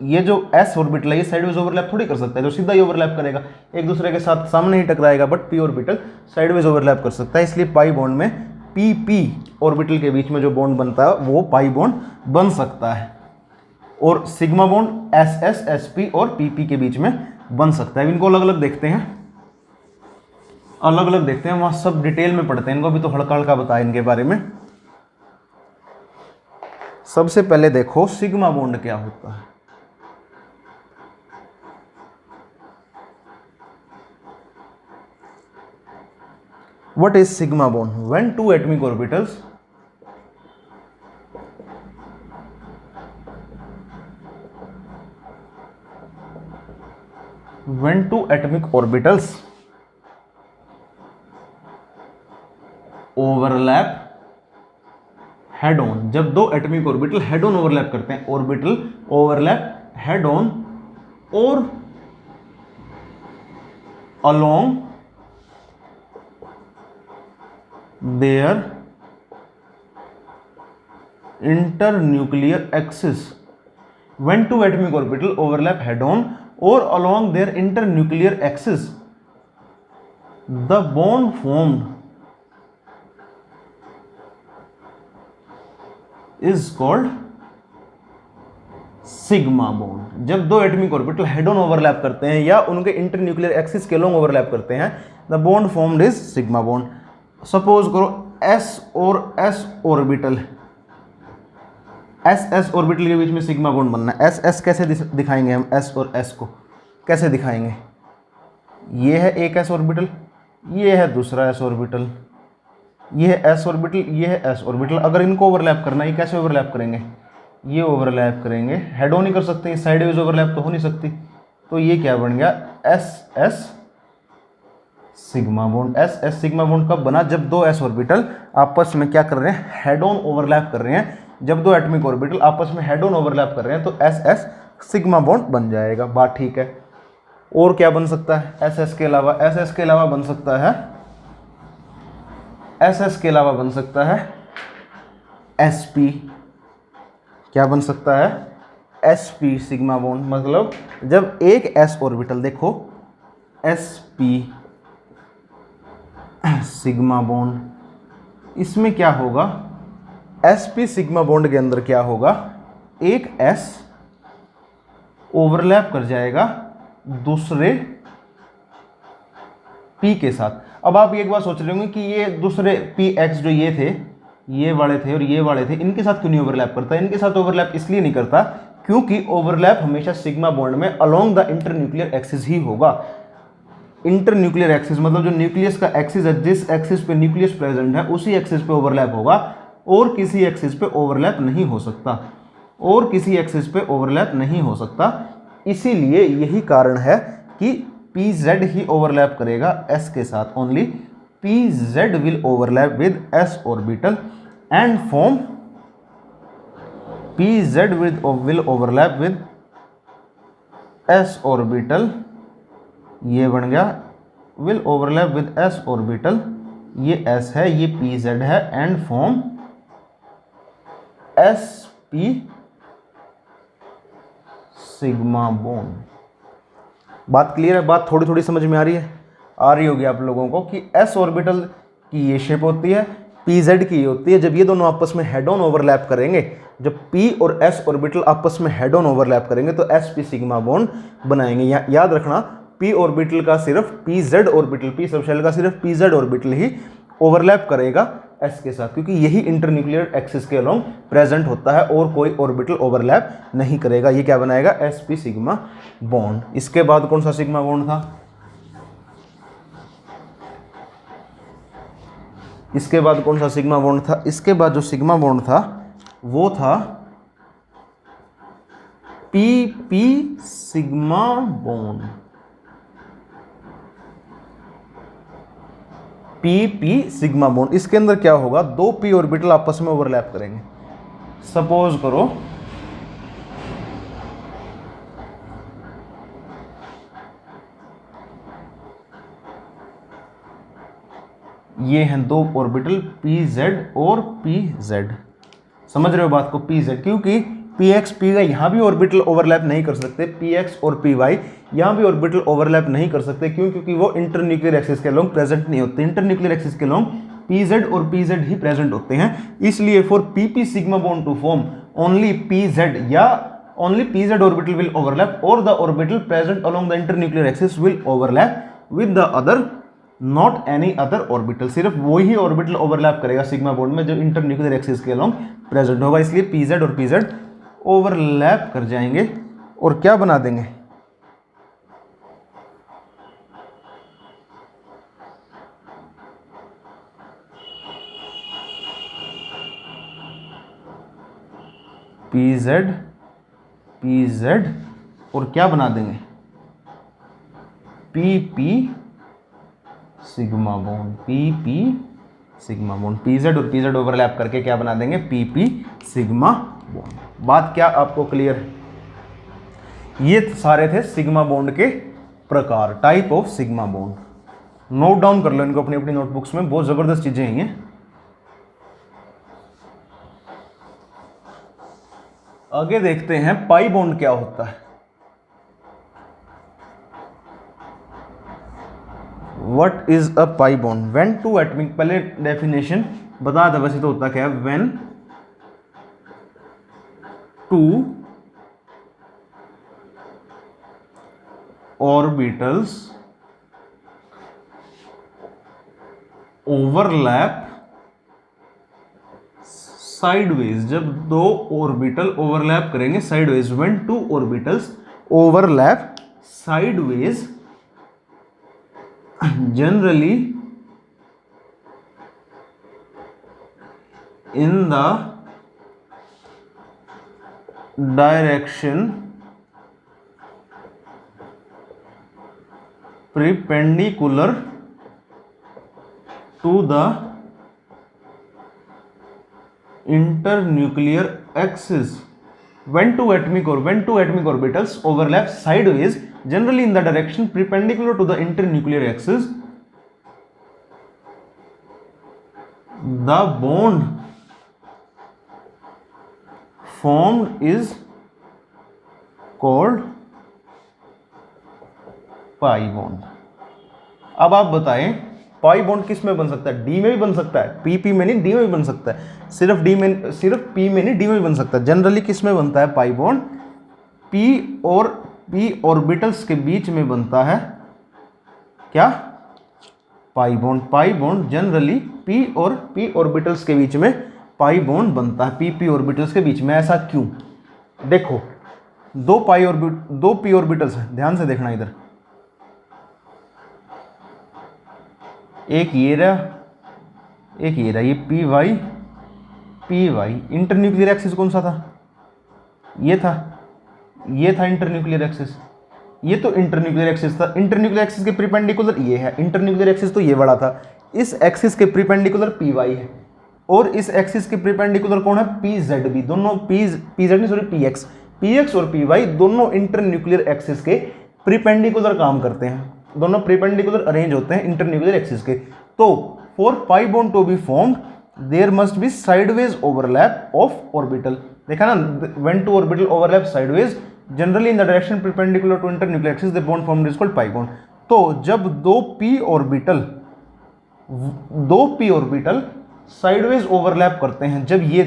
ये जो s ऑर्बिटल है ये साइडवेज ओवरलैप थोड़ी कर सकता है, जो सीधा ही ओवरलैप करेगा, एक दूसरे के साथ सामने ही टकराएगा, but p orbital sideways overlap कर सकता है। इसलिए पाई बॉन्ड में pp ऑर्बिटल के बीच में जो बॉन्ड बनता है वो पाई बॉन्ड बन सकता है, और सिग्मा बॉन्ड ss sp और pp के बीच में बन सकता है। इनको अलग अलग देखते हैं, वहां सब डिटेल में पढ़ते हैं, इनको भी तो हल्का हल्का बताया इनके बारे में। सबसे पहले देखो सिग्मा बॉन्ड क्या होता है। What is sigma bond? When two atomic orbitals overlap head on, जब दो atomic orbital head on overlap करते हैं, ऑर्बिटल ओवरलैप हेड ऑन और along their internuclear axis. When two atomic orbital overlap head-on or along their internuclear axis, the bond formed is called sigma bond. जब दो atomic orbital head on overlap करते हैं या उनके internuclear axis के long overlap करते हैं, the bond formed is sigma bond. Suppose करो s और s ऑर्बिटल, s ऑर्बिटल के बीच में सिग्मा बॉन्ड बनना है। s कैसे दिखाएंगे हम, s और s को कैसे दिखाएंगे? ये है एक s ऑर्बिटल, ये है दूसरा s ऑर्बिटल, ये है s ऑर्बिटल, ये है s ऑर्बिटल। अगर इनको ओवरलैप करना है, ये कैसे ओवरलैप करेंगे? ये ओवरलैप करेंगे, हेड ऑन ही कर सकते हैं, साइडवेज ओवरलैप तो हो नहीं सकती। तो ये क्या बन गया, s sigma bond. s sigma bond कब बना? जब दो s ऑर्बिटल आपस में क्या कर रहे हैं, हेड ऑन ओवरलैप कर रहे हैं। जब दो एटॉमिक ऑर्बिटल आपस में हेड ऑन ओवरलैप कर रहे हैं तो s सिग्मा बॉन्ड बन जाएगा। बात ठीक है। और क्या बन सकता है s के अलावा? s के अलावा बन सकता है, s के अलावा बन सकता है sp। क्या बन सकता है? sp sigma bond. मतलब जब एक s ऑर्बिटल, देखो sp सिग्मा बॉन्ड, इसमें क्या होगा, sp सिग्मा बॉन्ड के अंदर क्या होगा, एक s ओवरलैप कर जाएगा दूसरे p के साथ। अब आप एक बात सोच रहे होंगे कि ये दूसरे px जो ये थे, ये वाले थे और ये वाले थे, इनके साथ क्यों नहीं ओवरलैप करता? इनके साथ ओवरलैप इसलिए नहीं करता क्योंकि ओवरलैप हमेशा सिग्मा बॉन्ड में अलोंग द इंटरन्यूक्लियर एक्सिस ही होगा। इंटरन्यूक्लियर एक्सिस मतलब जो न्यूक्लियस का एक्सिस है, जिस एक्सिस पे न्यूक्लियस प्रेजेंट है उसी एक्सिस पे ओवरलैप होगा, और किसी एक्सिस पे ओवरलैप नहीं हो सकता, और किसी एक्सिस पे ओवरलैप नहीं हो सकता। इसीलिए यही कारण है कि pz ही ओवरलैप करेगा s के साथ। Only pz will overlap with s orbital and form pz will overlap with s orbital, ये बन गया will overlap with s orbital, ये s है, ये pz है, and form sp sigma bond. बात क्लियर है? बात थोड़ी थोड़ी समझ में आ रही है? आ रही होगी आप लोगों को कि s ऑर्बिटल की ये शेप होती है, pz की ये होती है। जब ये दोनों आपस में हेड ऑन ओवरलैप करेंगे, जब p और s ऑर्बिटल आपस में हेड ऑन ओवरलैप करेंगे तो sp सिग्मा बॉन्ड बनाएंगे। याद रखना, p ऑर्बिटल का सिर्फ pz ऑर्बिटल, p सबशेल का सिर्फ pz ऑर्बिटल ही ओवरलैप करेगा s के साथ, क्योंकि यही इंटरन्यूक्लियर एक्सिस के अलोंग प्रेजेंट होता है और कोई ऑर्बिटल ओवरलैप नहीं करेगा। ये क्या बनाएगा, sp सिग्मा बॉन्ड। इसके बाद कौन सा सिग्मा बॉन्ड था? इसके बाद कौन सा सिग्मा बॉन्ड था? इसके बाद जो सिग्मा बॉन्ड था वो था pp sigma bond. pp sigma bond, इसके अंदर क्या होगा, दो p ऑर्बिटल आपस में ओवरलैप करेंगे। सपोज करो ये हैं दो ऑर्बिटल pz और pz। समझ रहे हो बात को? pz क्योंकि px py यहाँ भी ऑर्बिटल ओवरलैप नहीं कर सकते, px और py यहाँ भी ऑर्बिटल ओवरलैप नहीं कर सकते। क्यों? क्योंकि वो इंटरन्यूक्लियर एक्सिस के अलोंग प्रेजेंट नहीं होते। इंटरन्यूक्लियर एक्सिस के अलोंग pz और pz ही प्रेजेंट होते हैं। इसलिए for pp sigma bond to form only pz या only pz orbital will overlap or the orbital present along the internuclear axis will overlap with the other, not any other orbital। सिर्फ वही orbital overlap करेगा sigma bond में जो internuclear axis के along present होगा। इसलिए pz और pz overlap कर जाएंगे और क्या बना देंगे? pz pz और क्या बना देंगे? pp sigma bond, pp sigma bond. pz और pz ओवरलैप करके क्या बना देंगे? pp sigma bond. बात क्या आपको क्लियर है? ये सारे थे सिग्मा बॉन्ड के प्रकार, type of sigma bond. Note down कर लो इनको अपनी अपनी नोटबुक्स में, बहुत जबरदस्त चीजें हैं ये। आगे देखते हैं पाई बॉन्ड क्या होता है। What is a pi bond? When two atomic, पहले डेफिनेशन बता था वैसे तो होता क्या है? When two orbitals overlap sideways, जब दो ऑर्बिटल ओवरलैप करेंगे sideways, when two orbitals overlap sideways generally in the direction perpendicular to the internuclear axis, when two atomic orbitals overlap sideways generally in the direction perpendicular to the internuclear axis, the bond formed is called pi bond. अब आप बताएं pi bond किस में बन सकता है? D में भी बन सकता है, पी में नहीं, डी में भी बन सकता है। सिर्फ डी में, सिर्फ पी में नहीं, डी में भी बन सकता है। जनरली किस में बनता है पाई बॉन्ड? पी और पी ऑर्बिटल्स के बीच में बनता है क्या? Pi bond. Pi bond generally P और पी ऑर्बिटल्स के बीच में पाई बॉन्ड बनता है, पी ऑर्बिटल्स के बीच में। ऐसा क्यों? देखो दो पी ऑर्बिटल्स हैं, ध्यान से देखना इधर। एक ये रहा, एक ये रहा, ये पी वाई। इंटरन्यूक्लियर एक्सिस कौन सा था? ये था इंटरन्यूक्लियर एक्सिस। ये तो इंटरन्यूक्लियर एक्सिस था। इंटरन्यूक्लियर एक्सिस के प्रीपेंडिकुलर ये है, इंटरन्यूक्लियर एक्सिस तो ये बड़ा था। इस एक्सिस के प्रीपेंडिकुलर पी वाई है और इस एक्सिस के प्रीपेंडिकुलर कौन है? पी जेड बी। दोनों पी एक्स और पी वाई दोनों इंटरन्यूक्लियर एक्सिस के प्रीपेंडिकुलर काम करते हैं, दोनों प्रीपेंडिकुलर अरेंज होते हैं इंटरन्यूक्लियर एक्सिस के। तो for pi bond to be formed there must be sideways overlap of orbital. देखा ना, when two orbital overlap sideways generally in the direction perpendicular to internuclear axis the bond formed is called pi bond. तो जब दो P orbital sideways overlap करते हैं, जब ये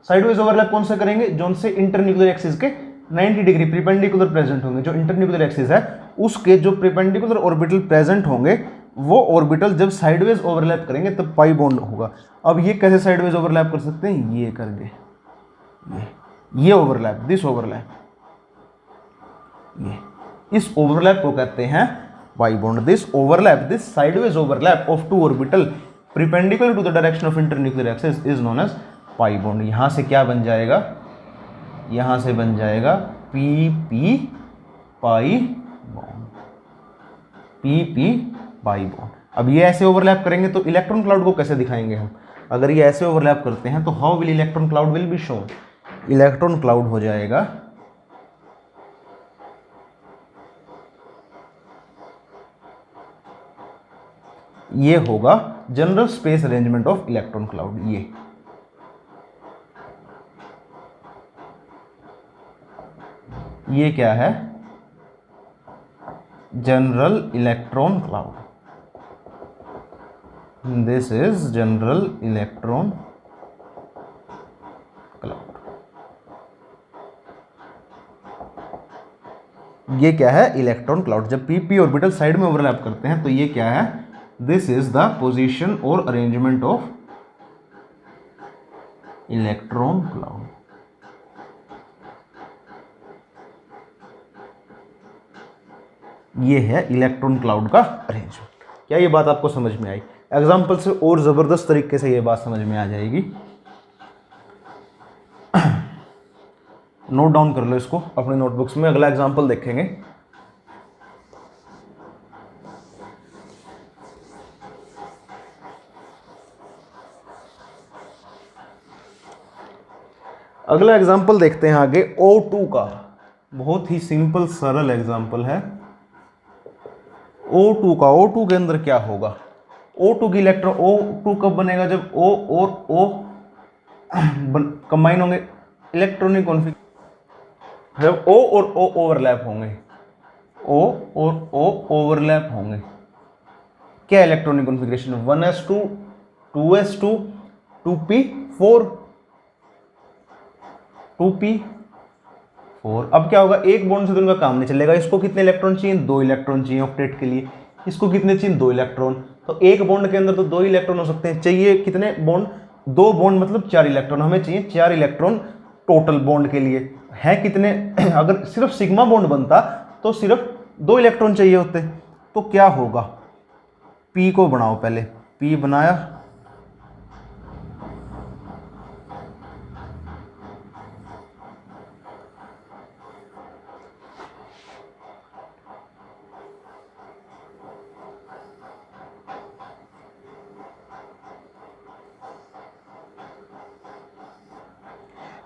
sideways overlap कौन सा करेंगे? जोन से इंटरन्यूक्लियर एक्सिस के 90 डिग्री प्रीपेंडिकुलर प्रेजेंट होंगे। जो इंटरन्यूक्लियर एक्सिस है उसके जो प्रीपेंडिकुलर ऑर्बिटल प्रेजेंट होंगे, वो ऑर्बिटल जब साइडवेज ओवरलैप करेंगे तब पाई बॉन्ड होगा। अब ये कैसे साइडवेज ओवरलैप कर सकते हैं? ये करके, ये ओवरलैप, दिस ओवरलैप, ये इस ओवरलैप को कहते हैं pi bond. This overlap, this sideways overlap of two orbital perpendicular to the direction of internuclear axis is known as pi bond. यहां से क्या बन जाएगा? यहां से बन जाएगा P P pi bond, P P pi bond. अब ये ऐसे ओवरलैप करेंगे तो इलेक्ट्रॉन क्लाउड को कैसे दिखाएंगे हम? अगर ये ऐसे ओवरलैप करते हैं तो how will electron cloud will be shown? Electron cloud हो जाएगा ये होगा general space arrangement of electron cloud. ये क्या है? General electron cloud. This is general electron cloud. ये क्या है? Electron cloud. जब p ऑर्बिटल साइड में ओवरलैप करते हैं तो ये क्या है? दिस इज द पोजीशन और अरेंजमेंट ऑफ इलेक्ट्रॉन क्लाउड। ये है इलेक्ट्रॉन क्लाउड का अरेंजमेंट। क्या ये बात आपको समझ में आई? एग्जाम्पल से और जबरदस्त तरीके से ये बात समझ में आ जाएगी। नोट डाउन कर लो इसको अपने नोटबुक्स में, अगला एग्जाम्पल देखेंगे। अगला एग्जाम्पल देखते हैं आगे O2 का। बहुत ही सिंपल सरल एग्जाम्पल है O2 का। O2 के अंदर क्या होगा? O2 की इलेक्ट्रॉन, O2 कब बनेगा? जब O और O कंबाइन होंगे, इलेक्ट्रॉनिक कॉन्फिगरेशन। जब O और O ओवरलैप होंगे, O और O ओवरलैप होंगे, क्या electronic configuration? 1s2 2s2 2p4 2p4। अब क्या होगा? एक बॉन्ड से तो उनका काम नहीं चलेगा। इसको कितने इलेक्ट्रॉन चाहिए? 2 इलेक्ट्रॉन चाहिए ऑक्टेट के लिए। इसको कितने चाहिए? 2 इलेक्ट्रॉन। तो एक बॉन्ड के अंदर तो 2 इलेक्ट्रॉन हो सकते हैं। चाहिए कितने बॉन्ड? 2 बॉन्ड मतलब 4 इलेक्ट्रॉन। हमें चाहिए 4 इलेक्ट्रॉन टोटल बॉन्ड के लिए। है कितने? अगर सिर्फ सिग्मा बॉन्ड बनता तो सिर्फ 2 इलेक्ट्रॉन चाहिए होते। तो क्या होगा? पी को बनाओ पहले। पी बनाया,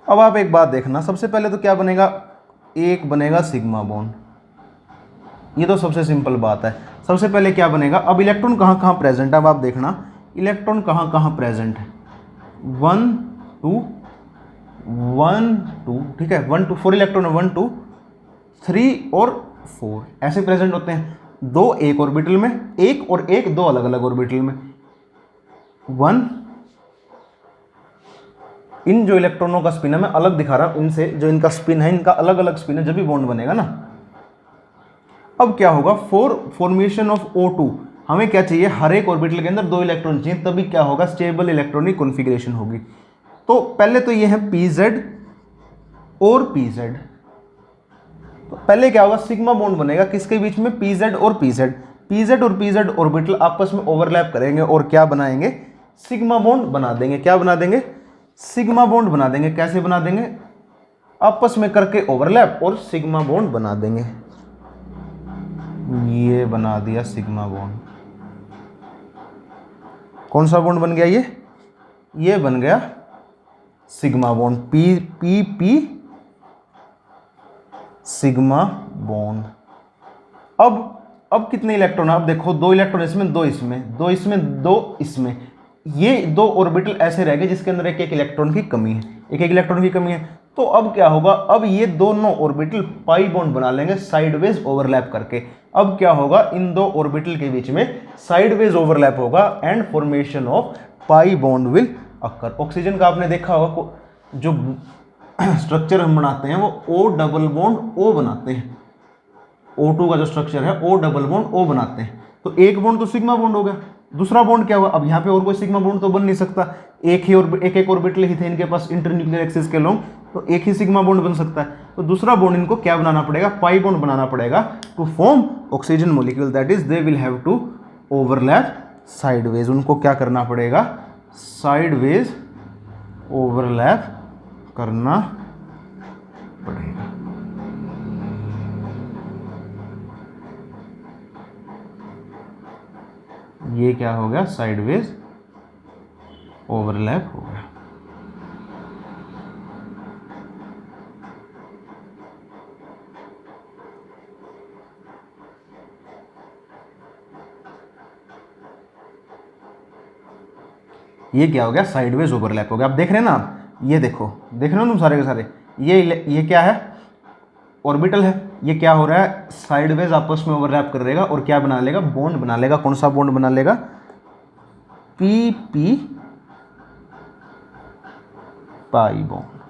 अब आप एक बात देखना, सबसे पहले तो क्या बनेगा? एक बनेगा सिग्मा बॉन्ड। ये तो सबसे सिंपल बात है। सबसे पहले क्या बनेगा? अब इलेक्ट्रॉन कहाँ कहाँ प्रेजेंट है? अब आप देखना इलेक्ट्रॉन कहाँ कहाँ प्रेजेंट है। 1 2 1 2, ठीक है, 1 2 4 इलेक्ट्रॉन है। 1 2 3 और 4 ऐसे प्रेजेंट होते हैं। 2 एक ऑर्बिटल में, एक और एक 2 अलग अलग ऑर्बिटल में। 1 इन जो इलेक्ट्रॉनों का स्पिन है मैं अलग दिखा रहा हूं, इनसे जो इनका स्पिन है इनका अलग अलग स्पिन है, जब भी बॉन्ड बनेगा ना। अब क्या होगा? फॉर फॉर्मेशन ऑफ O2 हमें क्या चाहिए? हर एक ऑर्बिटल के अंदर 2 इलेक्ट्रॉन चाहिए, तभी क्या होगा? स्टेबल इलेक्ट्रॉनिक कॉन्फ़िगरेशन होगी। तो पहले तो ये है PZ और PZ। तो पहले क्या होगा? सिग्मा बॉन्ड बनेगा किसके बीच में? PZ और PZ। PZ और PZ ऑर्बिटल आपस में ओवरलैप करेंगे और क्या बनाएंगे? सिग्मा बॉन्ड बना देंगे। क्या बना देंगे? सिग्मा बॉन्ड बना देंगे। कैसे बना देंगे? आपस में करके ओवरलैप और सिग्मा बॉन्ड बना देंगे। ये बना दिया सिग्मा बॉन्ड। कौन सा बॉन्ड बन गया? ये बन गया sigma bond. P P P sigma bond. अब कितने इलेक्ट्रॉन? अब देखो 2 इलेक्ट्रॉन इसमें, 2 इसमें, 2 इसमें, 2 इसमें। ये 2 ऑर्बिटल ऐसे रह गए जिसके अंदर एक एक इलेक्ट्रॉन की कमी है, एक एक इलेक्ट्रॉन की कमी है। तो अब क्या होगा? अब ये दोनों ऑर्बिटल पाई बॉन्ड बना लेंगे साइडवेज ओवरलैप करके। अब क्या होगा? इन 2 ऑर्बिटल के बीच में साइडवेज ओवरलैप होगा and formation of pi bond will occur. Oxygen का आपने देखा होगा, जो स्ट्रक्चर हम बनाते हैं वो O डबल बॉन्ड O बनाते हैं। O2 का जो स्ट्रक्चर है O डबल बॉन्ड O बनाते हैं। तो एक बॉन्ड तो सिग्मा बॉन्ड हो गया, दूसरा बॉन्ड क्या हुआ? अब यहाँ पे और कोई सिग्मा बॉन्ड तो बन नहीं सकता। एक ऑर्बिटल ही थे इनके पास इंटरन्यूक्लियर एक्सिस के लॉन्ग, तो एक ही सिग्मा बॉन्ड बन सकता है। तो दूसरा बॉन्ड इनको क्या बनाना पड़ेगा? पाई बॉन्ड बनाना पड़ेगा to form oxygen molecule. That is they will have to overlap sideways. उनको क्या करना पड़ेगा? साइडवेज ओवरलैप करना पड़ेगा। ये क्या हो गया? साइडवेज ओवरलैप हो गया। ये क्या हो गया, साइडवेज ओवरलैप हो गया। आप देख रहे हैं ना, ये देखो, देख रहे हो तुम सारे के सारे, ये क्या है, ऑर्बिटल है। ये क्या हो रहा है, साइडवेज आपस में ओवरलैप कर लेगा और क्या बना लेगा, बॉन्ड बना लेगा। कौन सा बॉन्ड बना लेगा, PP पाई बॉन्ड।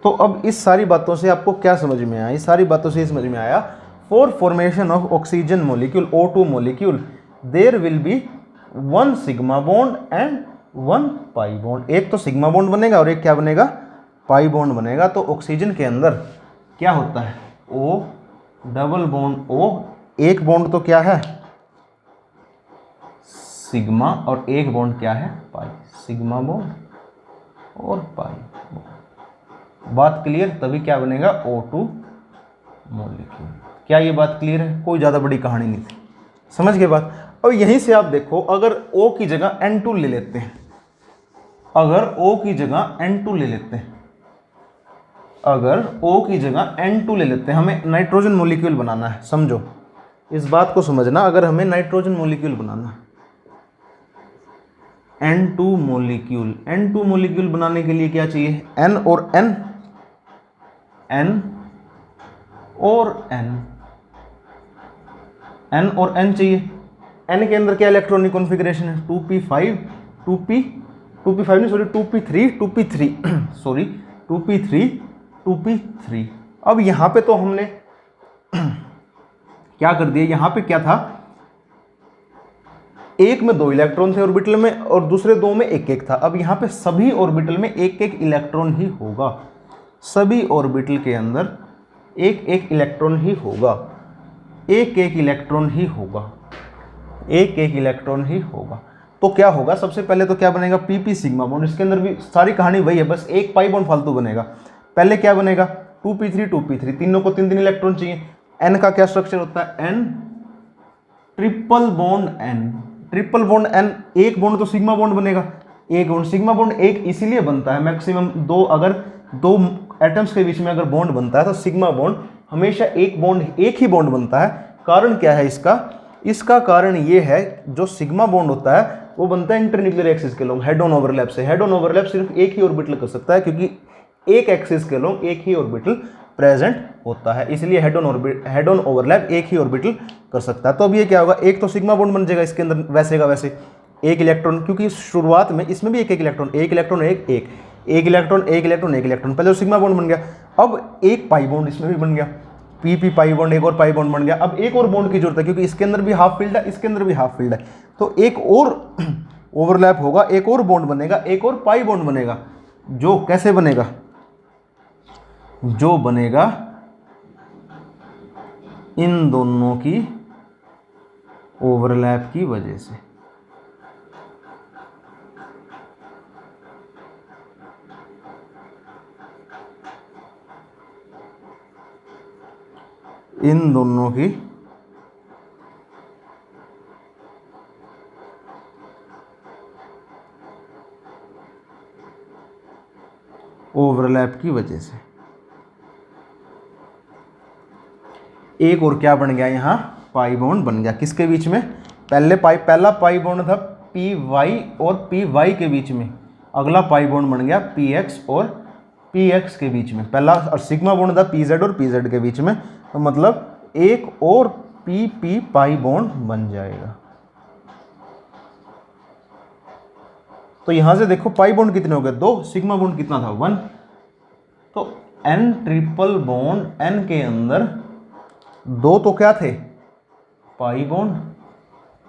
तो अब इस सारी बातों से आपको क्या समझ में आया, इस सारी बातों से समझ में आया, for formation of oxygen molecule O2 molecule there will be 1 sigma bond and 1 pi bond. एक तो सिग्मा बॉन्ड बनेगा और एक क्या बनेगा, पाई बॉन्ड बनेगा। तो ऑक्सीजन के अंदर क्या होता है, O डबल बॉन्ड O, एक बॉन्ड तो क्या है सिग्मा और एक बॉन्ड क्या है पाई, सिग्मा बॉन्ड और पाई बॉन्ड। बात क्लियर, तभी क्या बनेगा, O2 मॉलिक्यूल। क्या ये बात क्लियर है, कोई ज़्यादा बड़ी कहानी नहीं थी, समझ गए बात। अब यहीं से आप देखो, अगर O की जगह N2 ले लेते हैं, अगर O की जगह N2 ले लेते हैं, अगर O की जगह N2 ले लेते हैं, हमें नाइट्रोजन मॉलिक्यूल बनाना है, समझो इस बात को समझना। अगर हमें नाइट्रोजन मॉलिक्यूल बनाना है, N2 मॉलिक्यूल, N2 मॉलिक्यूल बनाने के लिए क्या चाहिए, N और N, N और N, N और N चाहिए। N के अंदर क्या इलेक्ट्रॉनिक कॉन्फ़िगरेशन है, 2p5 2p5 नहीं sorry 2p3 2p3 sorry 2p3 2p3। अब यहाँ पे तो हमने क्या कर दिया, यहाँ पे क्या था, एक में 2 इलेक्ट्रॉन थे ऑर्बिटल में और दूसरे 2 में 1-1 था। अब यहाँ पे सभी ऑर्बिटल में 1-1 इलेक्ट्रॉन ही होगा, सभी ऑर्बिटल के अंदर 1-1 इलेक्ट्रॉन ही होगा, 1-1 इलेक्ट्रॉन ही होगा, 1-1 इलेक्ट्रॉन ही होगा। तो क्या होगा, सबसे पहले तो क्या बनेगा, PP सिग्मा बॉन्ड। इसके अंदर भी सारी कहानी वही है, बस एक पाई बॉन्ड फालतू बनेगा। पहले क्या बनेगा, 2p3 2p3, तीनों को 3 इलेक्ट्रॉन चाहिए। N का क्या स्ट्रक्चर होता है, N triple bond N, triple bond N, एक बॉन्ड तो सिग्मा बॉन्ड बनेगा, एक बॉन्ड सिग्मा बॉन्ड एक इसीलिए बनता है, मैक्सिमम 2, अगर 2 एटम्स के बीच में अगर बॉन्ड बनता है तो सिग्मा बॉन्ड हमेशा एक ही बॉन्ड बनता है। कारण क्या है इसका कारण ये है, जो सिग्मा बॉन्ड होता है वो बनता है इंटरन्यूक्लियर एक्सिस के लोग हेड ऑन ओवरलैप से। हेड ऑन ओवरलैप सिर्फ एक ही ऑर्बिटल कर सकता है, क्योंकि एक एक्सिस के लोग एक ही ऑर्बिटल प्रेजेंट होता है, इसलिए हेड ऑन ओवरलैप एक ही ऑर्बिटल कर सकता है। तो अब ये क्या होगा, एक तो सिग्मा बॉन्ड बन जाएगा इसके अंदर वैसे का वैसे, एक इलेक्ट्रॉन, क्योंकि शुरुआत में इसमें भी एक इलेक्ट्रॉन एक इलेक्ट्रॉन, पहले तो सिग्मा बॉन्ड बन गया। अब एक पाई बॉन्ड इसमें भी बन गया, PP पाई बॉन्ड, एक और पाई बॉन्ड बन गया। अब एक और बॉन्ड की जरूरत है, क्योंकि इसके अंदर भी हाफ फील्ड है, इसके अंदर भी हाफ फील्ड है, तो एक और ओवरलैप होगा, एक और बॉन्ड बनेगा, एक और पाई बॉन्ड बनेगा, जो कैसे बनेगा, जो बनेगा इन दोनों की ओवरलैप की वजह से। इन दोनों की ओवरलैप की वजह से। एक और क्या बन गया, यहाँ पाई बॉन्ड बन गया, किसके बीच में, पहला पाई बॉन्ड था PY और PY के बीच में, अगला पाई बॉन्ड बन गया PX और PX के बीच में। पहला और सिग्मा बॉन्ड था PZ और PZ के बीच में, तो मतलब एक और PP पाई बॉन्ड बन जाएगा। तो यहां से देखो पाई बॉन्ड कितने हो गए, 2, सिग्मा बॉन्ड कितना था, 1। तो N ट्रिपल बॉन्ड, N के अंदर 2 तो क्या थे, पाई बॉन्ड,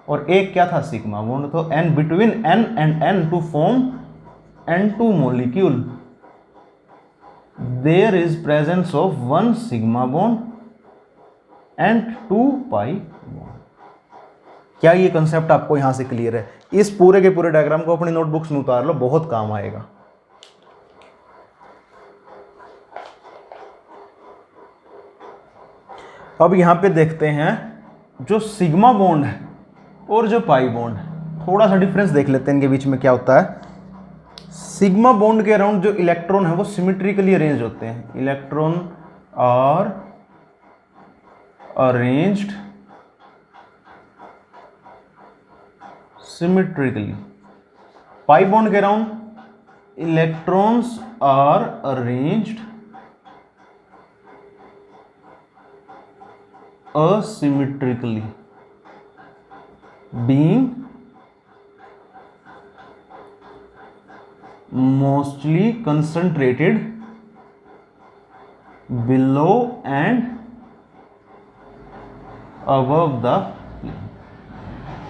और एक क्या था, सिग्मा बॉन्ड। तो N between N and N to form N2 molecule there is presence of 1 sigma bond and 2 pi bond। क्या ये कंसेप्ट आपको यहां से क्लियर है? इस पूरे के पूरे डायग्राम को अपनी नोटबुक्स में उतार लो, बहुत काम आएगा। अब यहां पे देखते हैं जो सिग्मा बॉन्ड है और जो पाई बॉन्ड है, थोड़ा सा डिफरेंस देख लेते हैं इनके बीच में क्या होता है। सिग्मा बॉन्ड के अराउंड जो इलेक्ट्रॉन है वो सिमेट्रिकली अरेंज होते हैं, electron are arranged symmetrically. Pi bond के around electrons are arranged asymmetrically being mostly concentrated below and above the plane।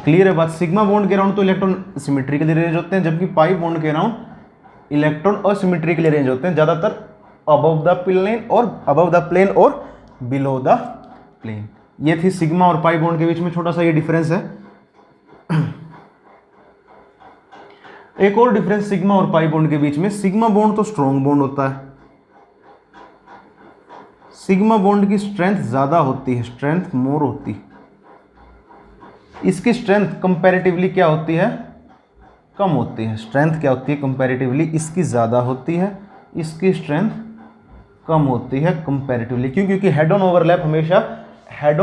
Clear है बात। सिग्मा बॉन्ड के अराउंड तो इलेक्ट्रॉन सिमेट्रिकली अरेंज होते हैं, जबकि पाई बॉन्ड के अराउंड इलेक्ट्रॉन असिमेट्रिकली अरेंज होते हैं, ज्यादातर अबव द प्लेन और बिलो द प्लेन। ये थी सिग्मा और पाई बॉन्ड के बीच में छोटा सा ये डिफरेंस है। एक और डिफरेंस सिग्मा और पाई बॉन्ड के बीच में, सिग्मा बॉन्ड तो स्ट्रॉन्ग बॉन्ड होता है, सिग्मा बॉन्ड की स्ट्रेंथ ज्यादा होती है, स्ट्रेंथ मोर होती है। इसकी स्ट्रेंथ कंपैरेटिवली क्या होती है, कम होती है। स्ट्रेंथ क्या होती है कंपैरेटिवली, इसकी ज्यादा होती है, इसकी स्ट्रेंथ कम होती है कंपैरेटिवली। क्यों? क्योंकि हेड ऑन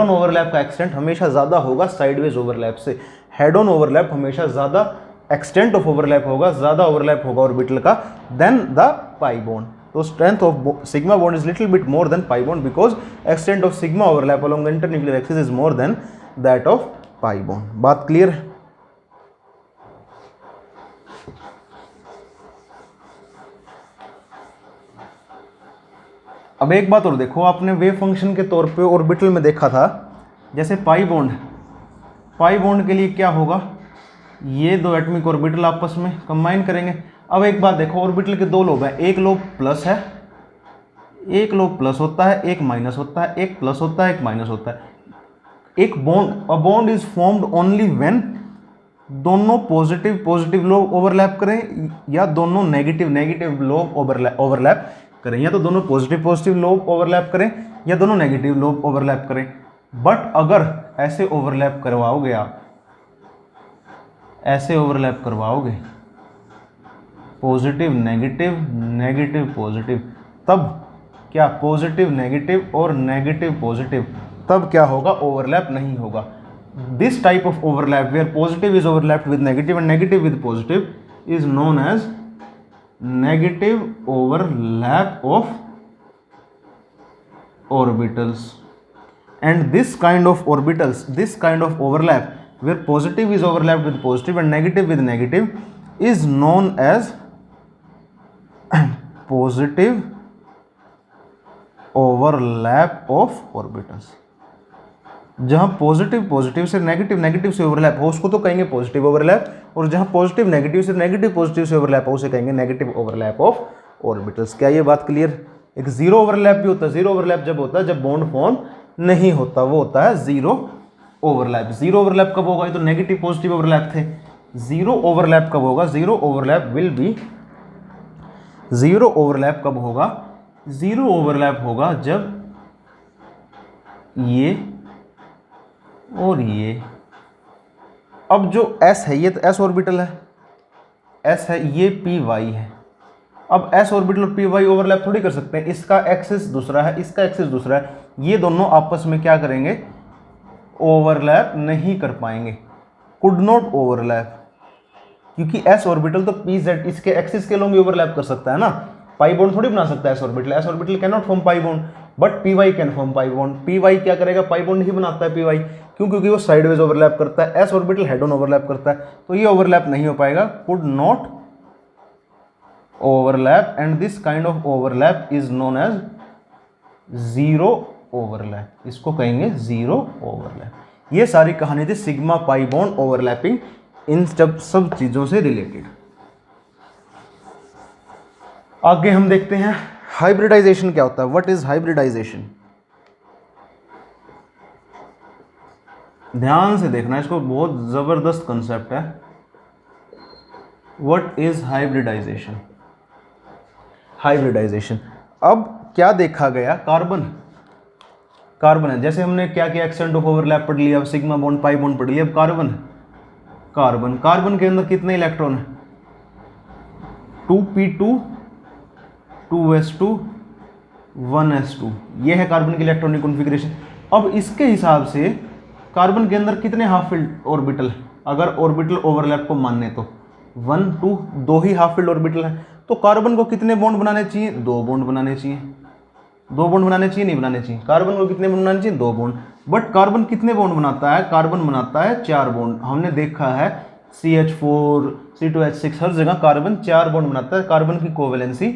ओवरलैप का एक्सटेंट हमेशा ज़्यादा होगा साइडवेज ओवरलैप से। हेड ऑन ओवरलैप हमेशा ज़्यादा एक्सटेंट ऑफ ओवरलैप होगा, ज़्यादा ओवरलैप होगा ऑर्बिटल का देन द पाई बॉन्ड। तो strength of sigma bond is little bit more than pi bond because extent of sigma overlap along the internuclear axis is more than that of pi bond. बात clear है? अब एक बात और देखो, आपने wave function के तौर पे ऑर्बिटल में देखा था, जैसे पाई बॉन्ड के लिए क्या होगा, ये दो एटॉमिक ऑर्बिटल आपस में कंबाइन करेंगे। अब एक बात देखो, ऑर्बिटल के दो लोब हैं, एक लोब प्लस है, एक लोब प्लस होता है, एक माइनस होता है, एक प्लस होता है, एक माइनस होता है। एक bond, a bond is formed only when दोनों पॉजिटिव लोब ओवरलैप करें या दोनों नेगेटिव लोब ओवरलैप करें, या तो दोनों पॉजिटिव लोब ओवरलैप करें या दोनों नेगेटिव लोब ओवरलैप करें। बट अगर ऐसे ओवरलैप करवाओगे आप, ऐसे ओवरलैप करवाओगे पॉजिटिव नेगेटिव पॉजिटिव, तब क्या पॉजिटिव नेगेटिव और नेगेटिव पॉजिटिव, तब क्या होगा, ओवरलैप नहीं होगा। This type of overlap where positive is overlapped with negative and negative with positive is known as negative overlap of orbitals, and this kind of overlap where positive is overlapped with positive and negative with negative is known as positive overlap of orbitals। जहां positive से negative से overlap हो उसको तो कहेंगे positive overlap, और जहां positive negative से ओवरलैप हो उसे कहेंगे नेगेटिव ओवरलैप ऑफ ऑर्बिटल्स। क्या ये बात क्लियर? एक जीरो ओवरलैप भी होता है। जीरो ओवरलैप जब होता है जब बॉन्ड फॉर्म नहीं होता, वो होता है जीरो ओवरलैप। जीरो ओवरलैप कब होगा? ये तो नेगेटिव पॉजिटिव ओवरलैप थे। जीरो ओवरलैप कब होगा? जीरो ओवरलैप कब होगा? जीरो ओवरलैप होगा जब ये और ये, अब जो S है ये तो S ऑर्बिटल है, S है, ये PY है। अब S ऑर्बिटल और PY ओवरलैप थोड़ी कर सकते हैं, इसका एक्सिस दूसरा है, इसका एक्सिस दूसरा है, ये दोनों आपस में क्या करेंगे? ओवरलैप नहीं कर पाएंगे, कुड नॉट ओवरलैप, क्योंकि S ऑर्बिटल तो PZ इसके एक्सिस के लोग भी ओवरलैप कर सकता है ना। पाई बॉन्ड थोड़ी बना सकता है S orbital can not form pi bond, but PY can form pi bond. PY क्या करेगा? पाई बॉन्ड ही बनाता है PY, क्यों? क्योंकि वो साइडवेज ओवरलैप करता है, S orbital head on overlap करता है, तो ये ओवरलैप नहीं हो पाएगा, could not overlap, and this kind of overlap is known as zero overlap. इसको कहेंगे जीरो ओवरलैप। ये सारी कहानी थी सिग्मा पाई बॉन्ड ओवरलैपिंग, इन सब चीजों से रिलेटेड। आगे हम देखते हैं हाइब्रिडाइजेशन क्या होता है। What is hybridization? ध्यान से देखना, इसको बहुत जबरदस्त कंसेप्ट है। What is hybridisation? हाइब्रिडाइजेशन, अब क्या देखा गया? कार्बन है, जैसे हमने क्या किया, एक्सटेंट ऑफ ओवरलैप पढ़ लिया, सिग्मा बॉन्ड पाई बॉन्ड पढ़ लिया। अब कार्बन के अंदर कितने इलेक्ट्रॉन है? 2p2 2s2 1s2, ये है कार्बन की इलेक्ट्रॉनिक कॉन्फ़िगरेशन। अब इसके हिसाब से कार्बन के अंदर कितने हाफ फिल्ड ऑर्बिटल, अगर ऑर्बिटल ओवरलैप को मानने तो 1 2, दो ही हाफ फील्ड ऑर्बिटल है, तो कार्बन को कितने बॉन्ड बनाने चाहिए? 2 बॉन्ड बनाने चाहिए। 2 बॉन्ड बनाने चाहिए, नहीं बनाने चाहिए? कार्बन को कितने बॉन्ड बनाने चाहिए? 2 बॉन्ड। बट कार्बन कितने बॉन्ड बनाता है? कार्बन बनाता है 4 बॉन्ड। हमने देखा है CH4, C2H6 हर जगह कार्बन 4 बॉन्ड बनाता है, कार्बन की कोवेलेंसी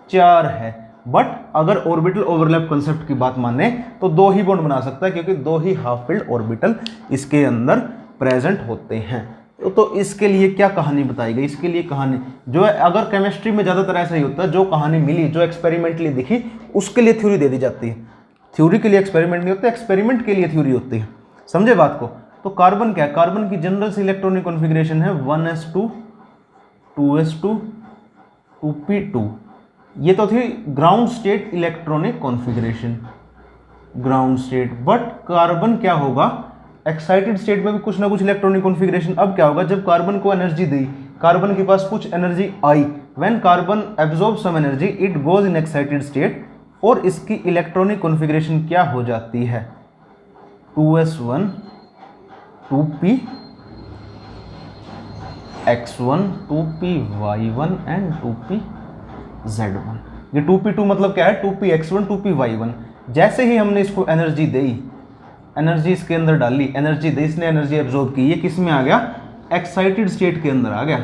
4 है। बट अगर ऑर्बिटल ओवरलैप कंसेप्ट की बात माने तो 2 ही बॉन्ड बना सकता है, क्योंकि 2 ही हाफ फील्ड ऑर्बिटल इसके अंदर प्रेजेंट होते हैं। तो इसके लिए क्या कहानी बताई गई? इसके लिए कहानी जो है, अगर केमिस्ट्री में ज़्यादातर ऐसा ही होता है, जो कहानी मिली, जो एक्सपेरिमेंटली दिखी, उसके लिए थ्योरी दे दी जाती है। थ्योरी के लिए एक्सपेरिमेंट नहीं होता, एक्सपेरिमेंट के लिए थ्योरी होती है। समझे बात को? तो कार्बन क्या है? कार्बन की जनरल सी इलेक्ट्रॉनिक कॉन्फ़िगरेशन है 1s2 2s2 2p2। ये तो थी ground state electronic configuration, ground state. But carbon क्या होगा? एक्साइटेड स्टेट में भी कुछ ना कुछ इलेक्ट्रॉनिक कॉन्फ़िगरेशन। अब क्या होगा? जब कार्बन को एनर्जी दी, कार्बन के पास कुछ एनर्जी आई, when carbon absorb some energy it goes in excited state, और इसकी इलेक्ट्रॉनिक कॉन्फ़िगरेशन क्या हो जाती है? 2s1 2p x1 2py1 and 2pz1। ये 2p2 मतलब क्या है? 2px1 2py1। जैसे ही हमने इसको एनर्जी दी, एनर्जी इसके अंदर डाली, एनर्जी दी, इसने एनर्जी एब्जॉर्ब की, ये किस में आ गया? एक्साइटेड स्टेट के अंदर आ गया,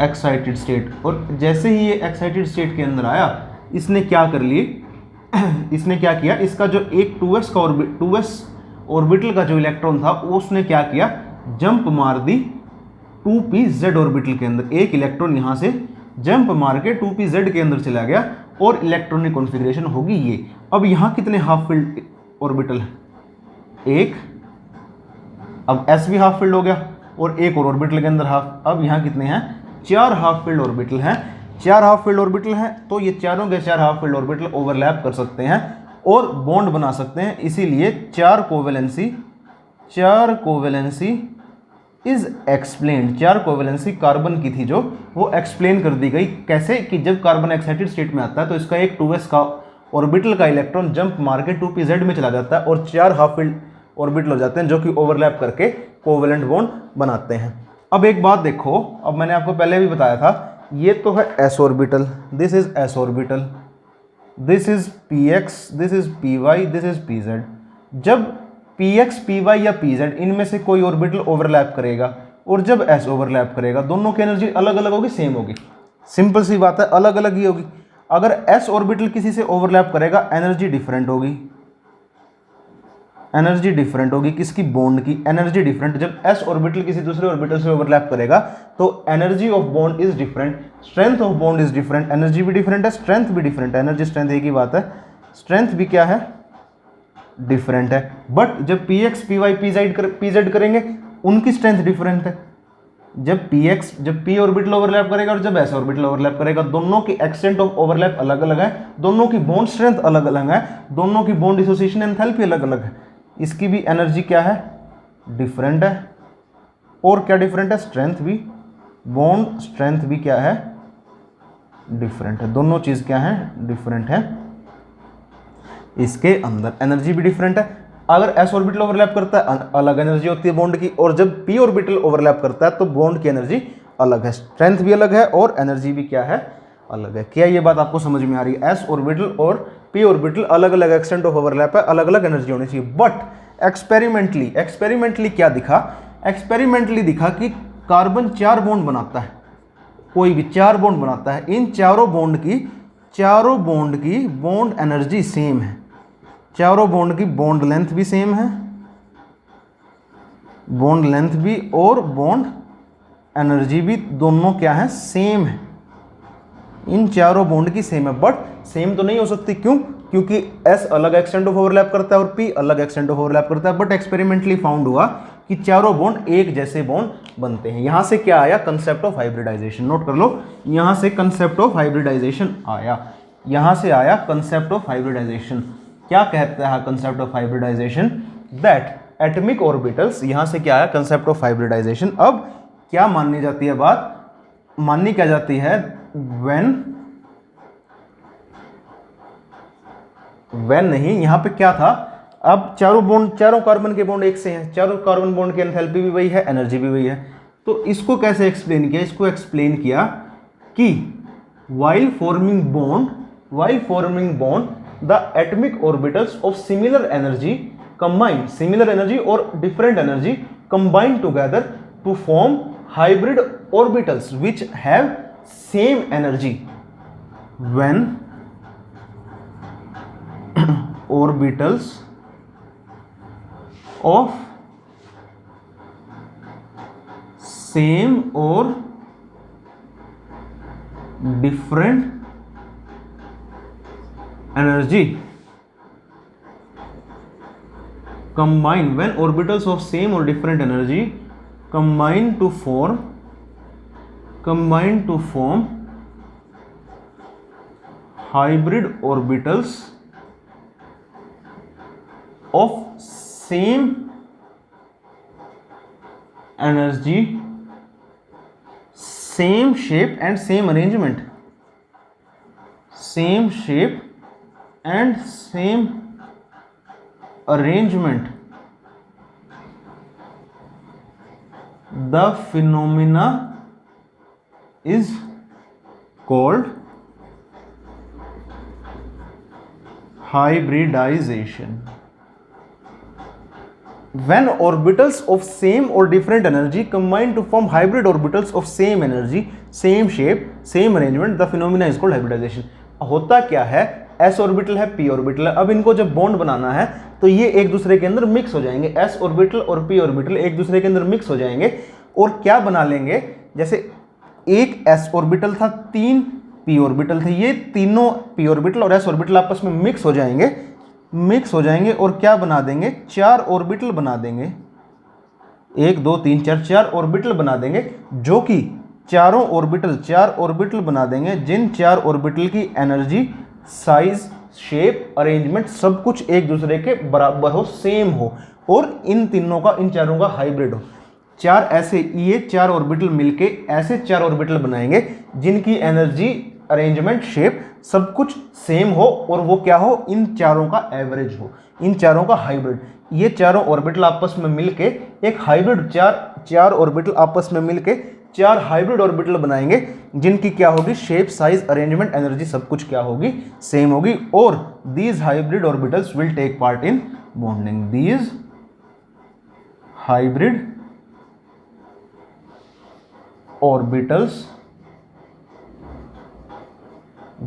एक्साइटेड स्टेट। और जैसे ही ये एक्साइटेड स्टेट के अंदर आया, इसने क्या कर लिए? इसने क्या किया? इसका जो एक 2s का 2s ऑर्बिटल का जो इलेक्ट्रॉन था, उसने क्या किया? जंप मार दी 2pz ऑर्बिटल के अंदर। एक इलेक्ट्रॉन यहाँ से जंप मार के 2pz के अंदर चला गया, और इलेक्ट्रॉनिक कॉन्फ़िगरेशन होगी ये। अब यहाँ कितने हाफ फील्ड ऑर्बिटल है? एक। अब s भी हाफ फील्ड हो गया, और एक और ऑर्बिटल के अंदर हाफ। अब यहाँ कितने हैं? 4 हाफ फील्ड ऑर्बिटल हैं। 4 हाफ फील्ड ऑर्बिटल हैं, तो ये चारों के 4 हाफ फील्ड ऑर्बिटल ओवरलैप कर सकते हैं और बॉन्ड बना सकते हैं। इसीलिए 4 covalency is explained. 4 covalency carbon की थी जो, वो एक्सप्लेन कर दी गई। कैसे? कि जब कार्बन एक्साइटेड स्टेट में आता है, तो इसका एक 2s का ऑर्बिटल का इलेक्ट्रॉन जंप मार के 2pz में चला जाता है, और 4 हाफ फील्ड ऑर्बिटल हो जाते हैं, जो कि ओवरलैप करके कोवेलेंट बॉन्ड बनाते हैं। अब एक बात देखो, अब मैंने आपको पहले भी बताया था, ये तो है s orbital, this is s orbital, this is px, this is py, this is pz। जब px, py या pz इनमें से कोई ऑर्बिटल ओवरलैप करेगा, और जब s ओवरलैप करेगा, दोनों की एनर्जी अलग अलग होगी, सेम होगी? सिंपल सी बात है, अलग अलग ही होगी। अगर s ऑर्बिटल किसी से ओवरलैप करेगा, एनर्जी डिफरेंट होगी, एनर्जी डिफरेंट होगी। किसकी? बॉन्ड की एनर्जी डिफरेंट। जब s ऑर्बिटल किसी दूसरे ऑर्बिटल से ओवरलैप करेगा, तो energy of bond is different, strength of bond is different, energy भी डिफरेंट है, स्ट्रेंथ भी डिफरेंट है। एनर्जी स्ट्रेंथ एक ही बात है, स्ट्रेंथ भी क्या है? डिफरेंट है। बट जब px, py, pz करेंगे, उनकी स्ट्रेंथ डिफरेंट है। जब p ऑर्बिटल ओवरलैप करेगा और जब s ऑर्बिटल ओवरलैप करेगा, दोनों की एक्सटेंट ऑफ ओवरलैप अलग अलग है, दोनों की बॉन्ड स्ट्रेंथ अलग अलग है, दोनों की बॉन्ड डिसोसिएशन एंथैल्पी अलग अलग है। इसकी भी एनर्जी क्या है? डिफरेंट है। और क्या डिफरेंट है? स्ट्रेंथ भी, बॉन्ड स्ट्रेंथ भी क्या है? डिफरेंट है। दोनों चीज़ क्या है? डिफरेंट है। इसके अंदर एनर्जी भी डिफरेंट है। अगर s ऑर्बिटल ओवरलैप करता है, अलग एनर्जी होती है बॉन्ड की, और जब p ऑर्बिटल ओवरलैप करता है, तो बॉन्ड की एनर्जी अलग है, स्ट्रेंथ भी अलग है, और एनर्जी भी क्या है? अलग है। क्या ये बात आपको समझ में आ रही है? s ऑर्बिटल और p ऑर्बिटल अलग अलग एक्सटेंट ऑफ ओवरलैप है, अलग अलग एनर्जी होनी चाहिए। बट एक्सपेरिमेंटली क्या दिखा? एक्सपेरिमेंटली दिखा कि कार्बन 4 बॉन्ड बनाता है, कोई भी 4 बॉन्ड बनाता है। इन चारों बॉन्ड की बॉन्ड एनर्जी सेम है, चारों बॉन्ड की बॉन्ड लेंथ भी सेम है, बॉन्ड लेंथ भी और बॉन्ड एनर्जी भी दोनों क्या है? सेम है। इन चारों बॉन्ड की सेम है, बट सेम तो नहीं हो सकती। क्यों? क्योंकि s अलग एक्सटेंट ऑफ ओवरलैप करता है और p अलग एक्सटेंट ऑफ ओवरलैप करता है। बट एक्सपेरिमेंटली फाउंड हुआ कि चारों बॉन्ड एक जैसे बॉन्ड बनते हैं। यहां से क्या आया? Concept of hybridisation. नोट कर लो, यहां से कंसेप्ट ऑफ हाइब्रिडाइजेशन आया, यहां से आया कंसेप्ट ऑफ हाइब्रिडाइजेशन। क्या कहता है concept of hybridization? That atomic orbitals, यहां से क्या आया? Concept of hybridization. अब क्या माननी जाती है बात? माननी क्या जाती है? व्हेन नहीं, यहां पे क्या था? अब चारों कार्बन के बॉन्ड एक से हैं, चारों कार्बन बॉन्ड की एंथैल्पी भी वही है, एनर्जी भी वही है। तो इसको कैसे एक्सप्लेन किया, इसको एक्सप्लेन किया कि while forming bond the atomic orbitals of similar energy or different energy combine together to form hybrid orbitals which have same energy. When orbitals of same or different energy combine, when orbitals of same or different energy combine to form hybrid orbitals of same energy, same shape and same arrangement, the phenomena is called hybridization. When orbitals of same or different energy combine to form hybrid orbitals of same energy, same shape, same arrangement, the phenomena is called hybridization. होता क्या है, s orbital है, p orbital है, अब इनको जब bond बनाना है तो ये एक दूसरे के अंदर मिक्स हो जाएंगे, s ऑर्बिटल और p ऑर्बिटल एक दूसरे के अंदर मिक्स हो जाएंगे और क्या बना लेंगे, जैसे एक s ऑर्बिटल था, 3 p ऑर्बिटल थे, ये तीनों p ऑर्बिटल और s ऑर्बिटल आपस में मिक्स हो जाएंगे और क्या बना देंगे, 4 ऑर्बिटल बना देंगे, 1 2 3 4 ऑर्बिटल बना देंगे, जो कि 4 ऑर्बिटल बना देंगे, जिन 4 ऑर्बिटल की एनर्जी, साइज, शेप, अरेंजमेंट सब कुछ एक दूसरे के बराबर हो, सेम हो और इन चारों का हाइब्रिड हो। 4 ऐसे, ये 4 ऑर्बिटल मिलके ऐसे 4 ऑर्बिटल बनाएंगे जिनकी एनर्जी, अरेंजमेंट, शेप सब कुछ सेम हो और वो क्या हो, इन चारों का एवरेज हो, इन चारों का हाइब्रिड। ये चारों ऑर्बिटल आपस में मिलके एक हाइब्रिड, 4 ऑर्बिटल आपस में मिलके 4 हाइब्रिड ऑर्बिटल बनाएंगे जिनकी क्या होगी, शेप, साइज, अरेंजमेंट, एनर्जी सब कुछ क्या होगी, सेम होगी। और these hybrid orbitals will take part in bonding, these hybrid orbitals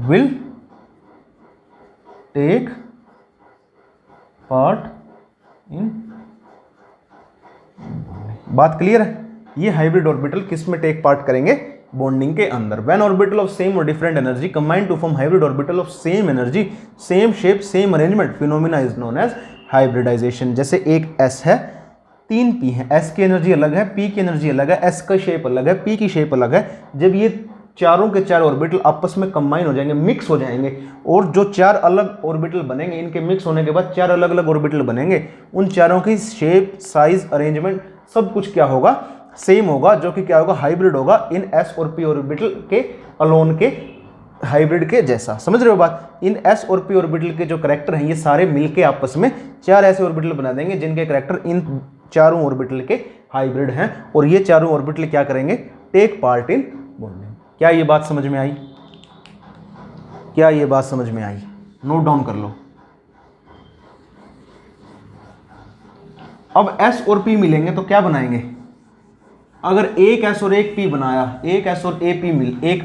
will take part in, बात क्लियर है। ये हाइब्रिड ऑर्बिटल किस में टेक पार्ट करेंगे, बॉन्डिंग के अंदर। व्हेन ऑर्बिटल ऑफ सेम और different energy combine to form hybrid orbital of same energy, same shape, same arrangement, phenomena is known as hybridization. जैसे एक s है, 3 p है, s की एनर्जी अलग है, p की एनर्जी अलग है, s का शेप अलग है, p की शेप अलग है। जब ये चारों के 4 ऑर्बिटल आपस में कंबाइन हो जाएंगे, मिक्स हो जाएंगे और जो 4 अलग ऑर्बिटल बनेंगे, इनके मिक्स होने के बाद 4 अलग अलग ऑर्बिटल बनेंगे, उन चारों की शेप, साइज, अरेंजमेंट सब कुछ क्या होगा, सेम होगा, जो कि क्या होगा, हाइब्रिड होगा इन s और p ऑर्बिटल के अलोन के हाइब्रिड के जैसा। समझ रहे हो बात। इन s और p ऑर्बिटल के जो करेक्टर हैं ये सारे मिलके आपस में 4 ऐसे ऑर्बिटल बना देंगे जिनके करेक्टर इन चारों ऑर्बिटल के हाइब्रिड हैं और ये चारों ऑर्बिटल क्या करेंगे, टेक पार्ट इन बॉन्डिंग। क्या ये बात समझ में आई, क्या ये बात समझ में आई, नोट डाउन कर लो। अब s और p मिलेंगे तो क्या बनाएंगे, अगर एक s और एक p बनाया, एक s और एक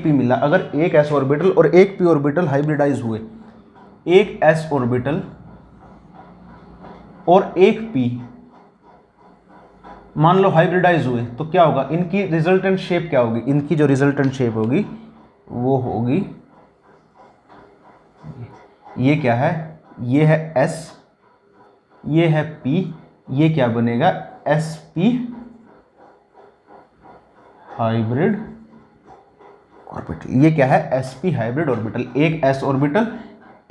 p मिला, अगर एक s ऑर्बिटल और एक p ऑर्बिटल हाइब्रिडाइज हुए, एक s ऑर्बिटल और एक p मान लो हाइब्रिडाइज हुए, तो क्या होगा, इनकी रिजल्टेंट शेप क्या होगी, इनकी जो रिजल्टेंट शेप होगी वो होगी, ये क्या है, ये है s, ये है p, ये क्या बनेगा, sp हाइब्रिड ऑर्बिटल। ये क्या है, sp हाइब्रिड ऑर्बिटल। एक s ऑर्बिटल,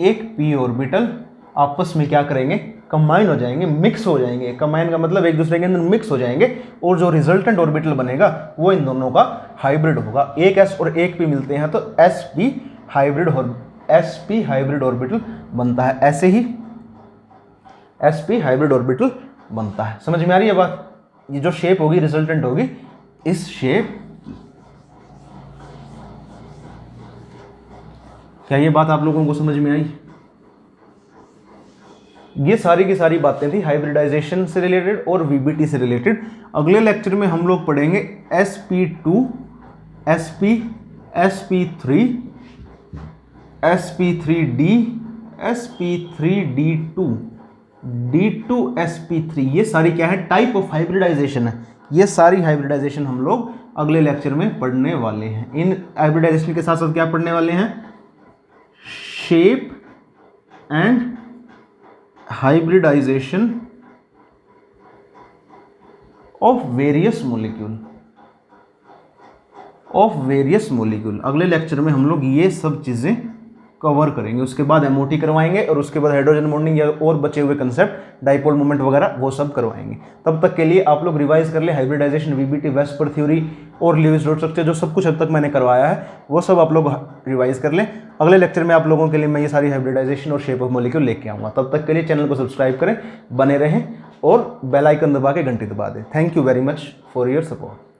एक p ऑर्बिटल आपस में क्या करेंगे, कंबाइन हो जाएंगे, मिक्स हो जाएंगे। कंबाइन का मतलब एक दूसरे के अंदर मिक्स हो जाएंगे और जो रिजल्टेंट ऑर्बिटल बनेगा वो इन दोनों का हाइब्रिड होगा। एक s और एक p मिलते हैं तो sp हाइब्रिड ऑर्बिटल बनता है। ऐसे ही sp हाइब्रिड ऑर्बिटल बनता है। समझ में आ रही है बात। ये जो शेप होगी रिजल्टेंट होगी इस शेप, क्या ये बात आप लोगों को समझ में आई? ये सारी की सारी बातें थी हाइब्रिडाइजेशन से रिलेटेड और वीबीटी से रिलेटेड। अगले लेक्चर में हम लोग पढ़ेंगे sp2, sp, sp3, sp3d, sp3d2, d2 sp3। ये सारी क्या है? टाइप ऑफ हाइब्रिडाइजेशन है। ये सारी हाइब्रिडाइजेशन हम लोग अगले लेक्चर में पढ़ने वाले हैं। इन हाइब्रिडाइजेशन के साथ साथ क्या पढ़ने वाले हैं? Shape and hybridization of various molecule. अगले लेक्चर में हम लोग ये सब चीजें कवर करेंगे। उसके बाद एमओटी करवाएंगे और उसके बाद हाइड्रोजन बॉन्डिंग या और बचे हुए कंसेप्ट डाइपोल मोमेंट वगैरह वो सब करवाएंगे। तब तक के लिए आप लोग रिवाइज कर ले हाइब्रिडाइजेशन, वीबीटी, वेस्पर थ्योरी और लीविस डॉट स्ट्रक्चर, जो सब कुछ अब तक मैंने करवाया है वो सब आप लोग रिवाइज कर लें। अगले लेक्चर में आप लोगों के लिए मैं ये सारी हाइब्रिडाइजेशन और शेप ऑफ मॉलिक्यूल लेके आऊँगा। तब तक के लिए चैनल को सब्सक्राइब करें, बने रहें और बेल आइकन दबा के घंटी दबा दें। Thank you very much for your support.